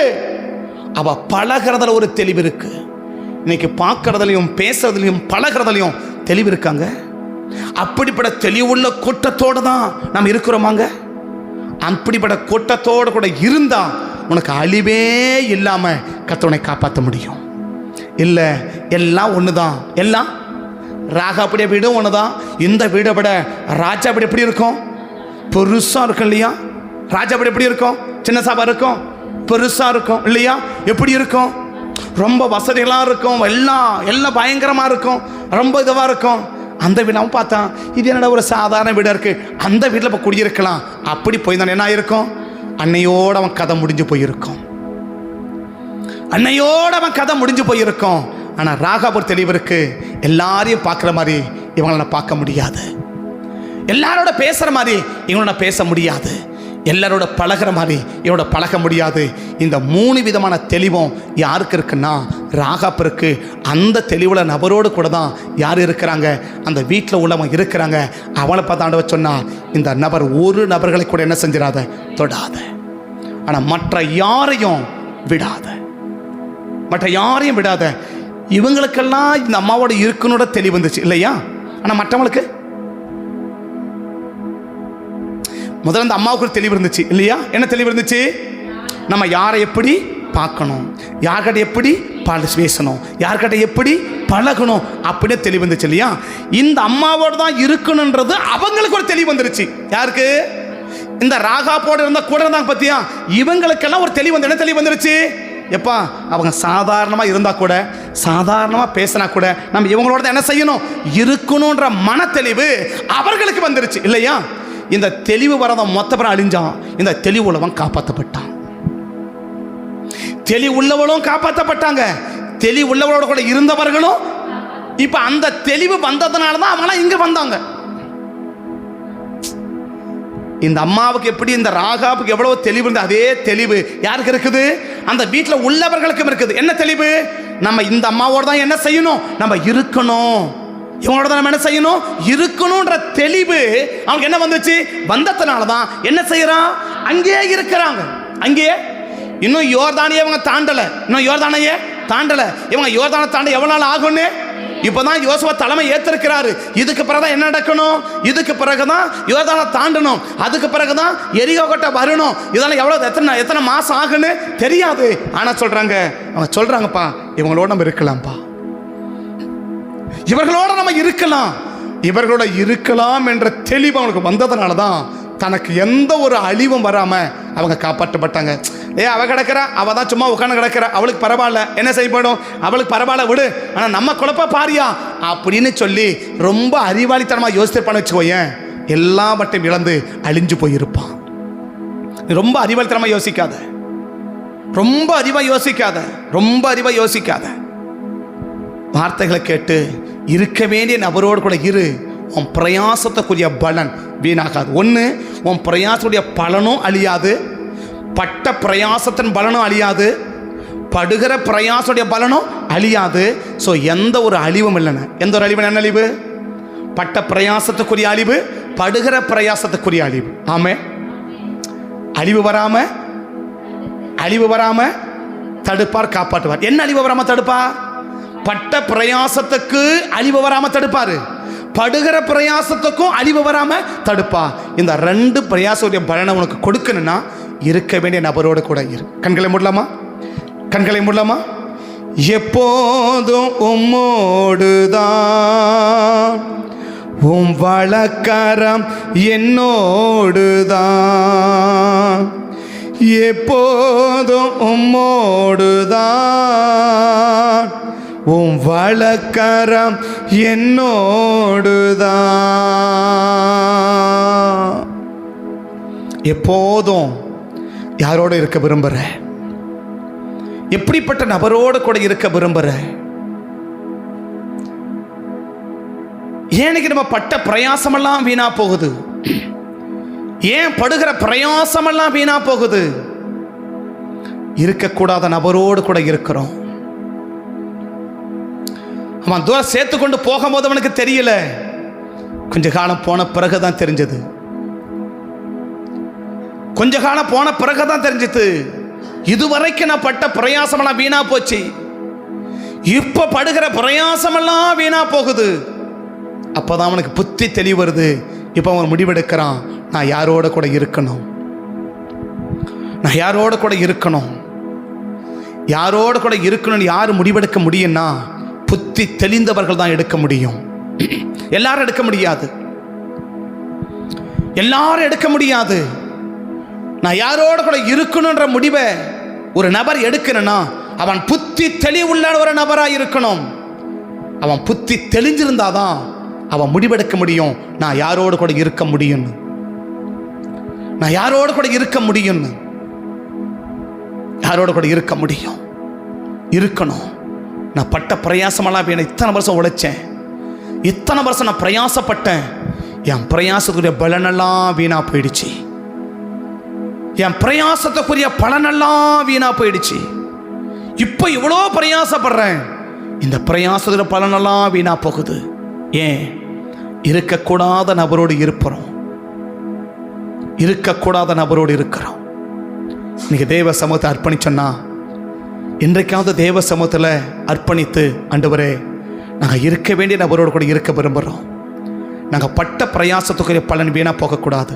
அவ பழகிறதுல ஒரு தெளிவு இருக்கு. இன்னைக்கு பார்க்கறதுலையும் பேசுறதுலையும் பழகிறதுலையும் தெளிவு இருக்காங்க. அப்படிப்பட்ட தெளிவுள்ள கூட்டத்தோடு தான் நாம் இருக்கிறோமாங்க. அப்படிப்பட்ட கூட்டத்தோடு கூட இருந்தா உனக்கு அழிவே இல்லாம கர்த்தரை காப்பாற்ற முடியும். இல்ல எல்லாம் ஒண்ணுதான், எல்லாம் ராகாவுடைய வீடும் ஒண்ணுதான். இந்த வீடை விட ராஜா வீடு எப்படி இருக்கும்? பெருசா இருக்கும் இல்லையா? ராஜா வீடு எப்படி இருக்கும்? சின்ன சபை இருக்கும், பெருசா இருக்கும் இல்லையா? எப்படி இருக்கும்? ரொம்ப வசதிகளாக இருக்கும், எல்லாம் பயங்கரமாக இருக்கும், ரொம்ப இதுவாக இருக்கும். அந்த வீடு அவன் பார்த்தான், இது என்னடா ஒரு சாதாரண வீடாக இருக்குது, அந்த வீட்டில் இப்போ குடியிருக்கலாம். அப்படி போய் தான் என்ன ஆயிருக்கும்? அன்னையோடு அவன் கதை முடிஞ்சு போயிருக்கும். அன்னையோடு அவன் கதை முடிஞ்சு போயிருக்கும். ஆனால் ராகாப் ஒரு தெளிவு இருக்கு, எல்லாரையும் பார்க்குற மாதிரி இவங்களை பார்க்க முடியாது, எல்லாரோட பேசுகிற மாதிரி இவங்களோட பேச முடியாது, எல்லாரோட பழகிற மாதிரி இவனோட பழக முடியாது. இந்த 3 விதமான தெளிவும் யாருக்கு இருக்குன்னா ராகாப் இருக்கு. அந்த தெளிவுள்ள நபரோடு கூட தான் யார் இருக்கிறாங்க? அந்த வீட்டில் உள்ளவங்க இருக்கிறாங்க. அவளை பார்த்து ஆண்டவர் சொன்னா, இந்த நபர் ஒரு நபர்களை கூட என்ன செஞ்சிடாத, தொடாத, ஆனால் மற்ற யாரையும் விடாத, மற்ற யாரையும் விடாத. இவங்களுக்கெல்லாம் இந்த அம்மாவோட இருக்கனோட தெளிவு வந்துச்சு இல்லையா? ஆனால் மற்றவங்களுக்கு முதல்ல அந்த அம்மாவுக்கு ஒரு தெளிவு இருந்துச்சு இல்லையா? என்ன தெளிவு இருந்துச்சு? நம்ம யாரை எப்படி பார்க்கணும், யார்கிட்ட எப்படி பேசணும், யார்கிட்ட எப்படி பழகணும், அப்படியே தெளிவு வந்துச்சு இல்லையா? இந்த அம்மாவோடு தான் இருக்கணுன்றது அவங்களுக்கு ஒரு தெளிவு வந்துருச்சு. யாருக்கு? இந்த ராகாப்போட இருந்த கூட இருந்தாங்க பத்தியா, இவங்களுக்கெல்லாம் ஒரு தெளிவு வந்து என்ன தெளிவு வந்துருச்சு? எப்பா அவங்க சாதாரணமாக இருந்தால் கூட, சாதாரணமாக பேசினா கூட நம்ம இவங்களோட தான் என்ன செய்யணும், இருக்கணுன்ற மன தெளிவு அவர்களுக்கு வந்துருச்சு இல்லையா? இந்த தெளிவு வரதான் மொத்த பேரும் அழிஞ்சான். இந்த தெளிவு உள்ளவன் காப்பாற்றப்பட்டான், தெளிவு உள்ளவளும் காப்பாற்றப்பட்டாங்க, தெளிவு உள்ளவளோட கூட இருந்தவர்களும். இப்ப அந்த தெளிவு வந்ததுனால தான் அவங்களாம் இங்க வந்தாங்க. இந்த அம்மாவுக்கு எப்படி இந்த ராகாவுக்கு எவ்வளவு தெளிவு இருந்தது, அதே தெளிவு யாருக்கு இருக்குது? அந்த வீட்டில் உள்ளவர்களுக்கும் இருக்குது. என்ன தெளிவு? நம்ம இந்த அம்மாவோட தான் என்ன செய்யணும், நம்ம இருக்கணும், இவங்களோட தான் நம்ம என்ன செய்யணும், இருக்கணும்ன்ற தெளிவு அவங்க என்ன வந்துச்சு? வந்ததுனால தான் என்ன செய்யறான், அங்கேயே இருக்கிறாங்க. அங்கேயே இன்னும் யோர்தானியை இவங்க தாண்டல, இன்னும் யோர்தானையே தாண்டல. இவங்க யோர்தானை தாண்ட எவ்வளவு நாள் ஆகும்னு இப்பதான் யோசுவா தலைமை ஏற்றிருக்கிறாரு. இதுக்கு பிறகுதான் என்ன நடக்கணும்? இதுக்கு பிறகுதான் யோர்தானை தாண்டணும், அதுக்கு பிறகுதான் எரிகோ கோட்டை வரணும். இதெல்லாம் எவ்வளவு எத்தனை மாசம் ஆகுன்னு தெரியாது. ஆனா சொல்றாங்க, அவங்க சொல்றாங்கப்பா இவங்களோட நம்ம இருக்கலாம்ப்பா, இவர்களோட நம்ம இருக்கலாம், இவர்களோட இருக்கலாம் என்ற தெளிவு அவனுக்கு வந்ததுனால தான் தனக்கு எந்த ஒரு அழிவும் வராம அவங்க காப்பாற்றப்பட்டாங்க. அவ கிடக்கிறா, அவள் தான் சும்மா உட்காந்து கிடக்கிறா, அவளுக்கு பரவாயில்ல, என்ன செய்யப்படும், அவளுக்கு பரவாயில்ல விடு, ஆனால் நம்ம குழப்ப பாரியா அப்படின்னு சொல்லி ரொம்ப அறிவாளித்தனமாக யோசித்திருப்பான்னு வச்சுக்கோயேன், எல்லாவற்றையும் இழந்து அழிஞ்சு போயிருப்பான். ரொம்ப அறிவாளித்தனமாக யோசிக்காத, ரொம்ப அறிவாக யோசிக்காத, ரொம்ப அறிவாக யோசிக்காத. வார்த்தைகளை கேட்டு இருக்க வேண்டிய நபரோடு கூட இரு. உன் பிரயாசத்துக்குரிய பலன் வீணாகாது. ஒன்று, உன் பிரயாசத்துடைய பலனும் அழியாது, பட்ட பிரயாசத்தின் பலனும் அழியாது, படுகிற பிரயாசத்துடைய பலனும் அழியாது. ஸோ எந்த ஒரு அழிவும் இல்லைன்னு. எந்த ஒரு அழிவு? என்ன அழிவு? பட்ட பிரயாசத்துக்குரிய அழிவு, படுகிற பிரயாசத்துக்குரிய அழிவு. ஆமே, அழிவு வராம தடுப்பார், காப்பாற்றுவார். என்ன அழிவு வராம தடுப்பார்? பட்ட பிரயாசத்துக்கு அழிவு வராம தடுப்பாரு, படுகிற பிரயாசத்துக்கும் அழிவு வராம தடுப்பா. இந்த ரெண்டு பிரயாசத்துடைய பலனை உனக்கு கொடுக்கணும்னா இருக்க வேண்டிய நபரோடு கூட இரு. கண்களை மூடலாமா? கண்களை மூடலாமா? எப்போதும் உம்மோடுதான், உம் வலக்கரம் என்னோடுதான், எப்போதும் உம்மோடுதான், உம் வலக்கரம் என்னோடுதான். எப்போதும் யாரோடு இருக்க விரும்புற? எப்படிப்பட்ட நபரோடு கூட இருக்க விரும்புற? ஏன் நம்ம பட்ட பிரயாசமெல்லாம் வீணா போகுது? ஏன் படுகிற பிரயாசமெல்லாம் வீணா போகுது? இருக்கக்கூடாத நபரோடு கூட இருக்கிறோம். அவன் தூரம் சேர்த்து கொண்டு போகும்போது அவனுக்கு தெரியல, கொஞ்ச காலம் போன பிறகுதான் தெரிஞ்சது. கொஞ்ச காலம் போன பிறகுதான் தெரிஞ்சது, இதுவரைக்கும் நான் பட்ட பிரயாசமெல்லாம் வீணா போச்சு, இப்ப படுகிற பிரயாசமெல்லாம் வீணா போகுது. அப்பதான் அவனுக்கு புத்தி தெளிவு வருது. இப்ப அவன் முடிவெடுக்கிறான், நான் யாரோட கூட இருக்கணும், நான் யாரோட கூட இருக்கணும். யாரோட கூட இருக்கணும்னு யார் முடிவெடுக்க முடியும்னா புத்தி தெளிந்தவர்கள் தான் எடுக்க முடியும். எல்லாரும் எடுக்க முடியாது, எல்லாரும் எடுக்க முடியாது. நான் யாரோட கூட இருக்கணும்ன்ற முடிவை ஒரு நபர் எடுக்கணும்னா அவன் புத்தி தெளிவுள்ள ஒரு நபராக இருக்கணும். அவன் புத்தி தெளிஞ்சிருந்தாதான் அவன் முடிவெடுக்க முடியும், நான் யாரோடு கூட இருக்க முடியும், நான் யாரோடு கூட இருக்க முடியும், யாரோடு கூட இருக்க முடியும். இருக்கணும். நான் பட்ட பிரயாசமெல்லாம் வீணா. இத்தனை வருஷம் உழைச்சேன், இத்தனை வருஷம் நான் பிரயாசப்பட்டேன், என் பிரயாசத்துக்குரிய பலனெல்லாம் வீணா போயிடுச்சு, என் பிரயாசத்துக்குரிய பலனெல்லாம் வீணா போயிடுச்சு. இப்போ இவ்வளோ பிரயாசப்படுறேன், இந்த பிரயாசத்துடைய பலனெல்லாம் வீணா போகுது. ஏன்? இருக்கக்கூடாத நபரோடு இருப்போம், இருக்கக்கூடாத நபரோடு இருக்கிறோம். இன்னைக்கு தேவ சமூகத்தை அர்ப்பணிச்சோன்னா, இன்றைக்காவது தேவ சமூகத்தில் அர்ப்பணித்து, ஆண்டவரே நாங்கள் இருக்க வேண்டிய நபரோடு கூட இருக்க விரும்புகிறோம். நாங்கள் பட்ட பிரயாசத்துக்குரிய பலன் வீணாக போகக்கூடாது,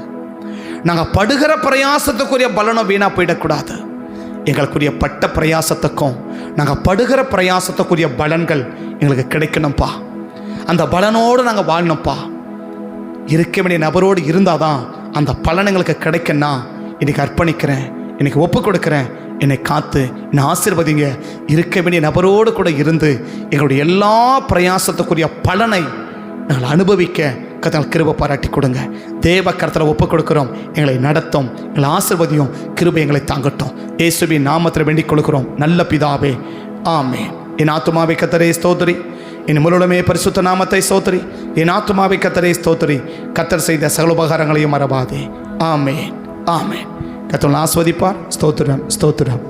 நாங்கள் படுகிற பிரயாசத்துக்குரிய பலனும் வீணாக போயிடக்கூடாது. எங்களுக்குரிய பட்ட பிரயாசத்துக்கும் நாங்கள் படுகிற பிரயாசத்துக்குரிய பலன்கள் எங்களுக்கு கிடைக்கணும்ப்பா. அந்த பலனோடு நாங்கள் வாழணும்ப்பா. இருக்க வேண்டிய நபரோடு இருந்தால் தான் அந்த பலன் எங்களுக்கு கிடைக்குன்னா இன்றைக்கி அர்ப்பணிக்கிறேன், இன்றைக்கி ஒப்பு கொடுக்குறேன். என்னை காத்து என்னை ஆசீர்வதிங்க. இருக்க வேண்டிய நபரோடு கூட இருந்து எங்களுடைய எல்லா பிரயாசத்துக்குரிய பலனை நாங்கள் அனுபவிக்க கர்த்தர் கிருபை பாராட்டி கொடுங்க. தேவ கர்த்தரை ஒப்பு கொடுக்கிறோம். எங்களை நடத்தும், எங்களை ஆசீர்வதியும், கிருபை எங்களை தாங்கட்டும். இயேசுவின் நாமத்தில் வேண்டிக் கொள்கிறோம் நல்ல பிதாவே, ஆமென். என் ஆத்துமாவை கர்த்தரே ஸ்தோத்திரி, என் முழுமே பரிசுத்த நாமத்தை ஸ்தோத்திரி. என் ஆத்துமாவை கர்த்தரே ஸ்தோத்திரி, கர்த்தர் செய்த சகல உபகாரங்களையும் மறவாதே. ஆமென், ஆமென். கர்த்தர் ஆஸ்வதிப்பார். ஸ்தோத்திரம், ஸ்தோத்திரம்.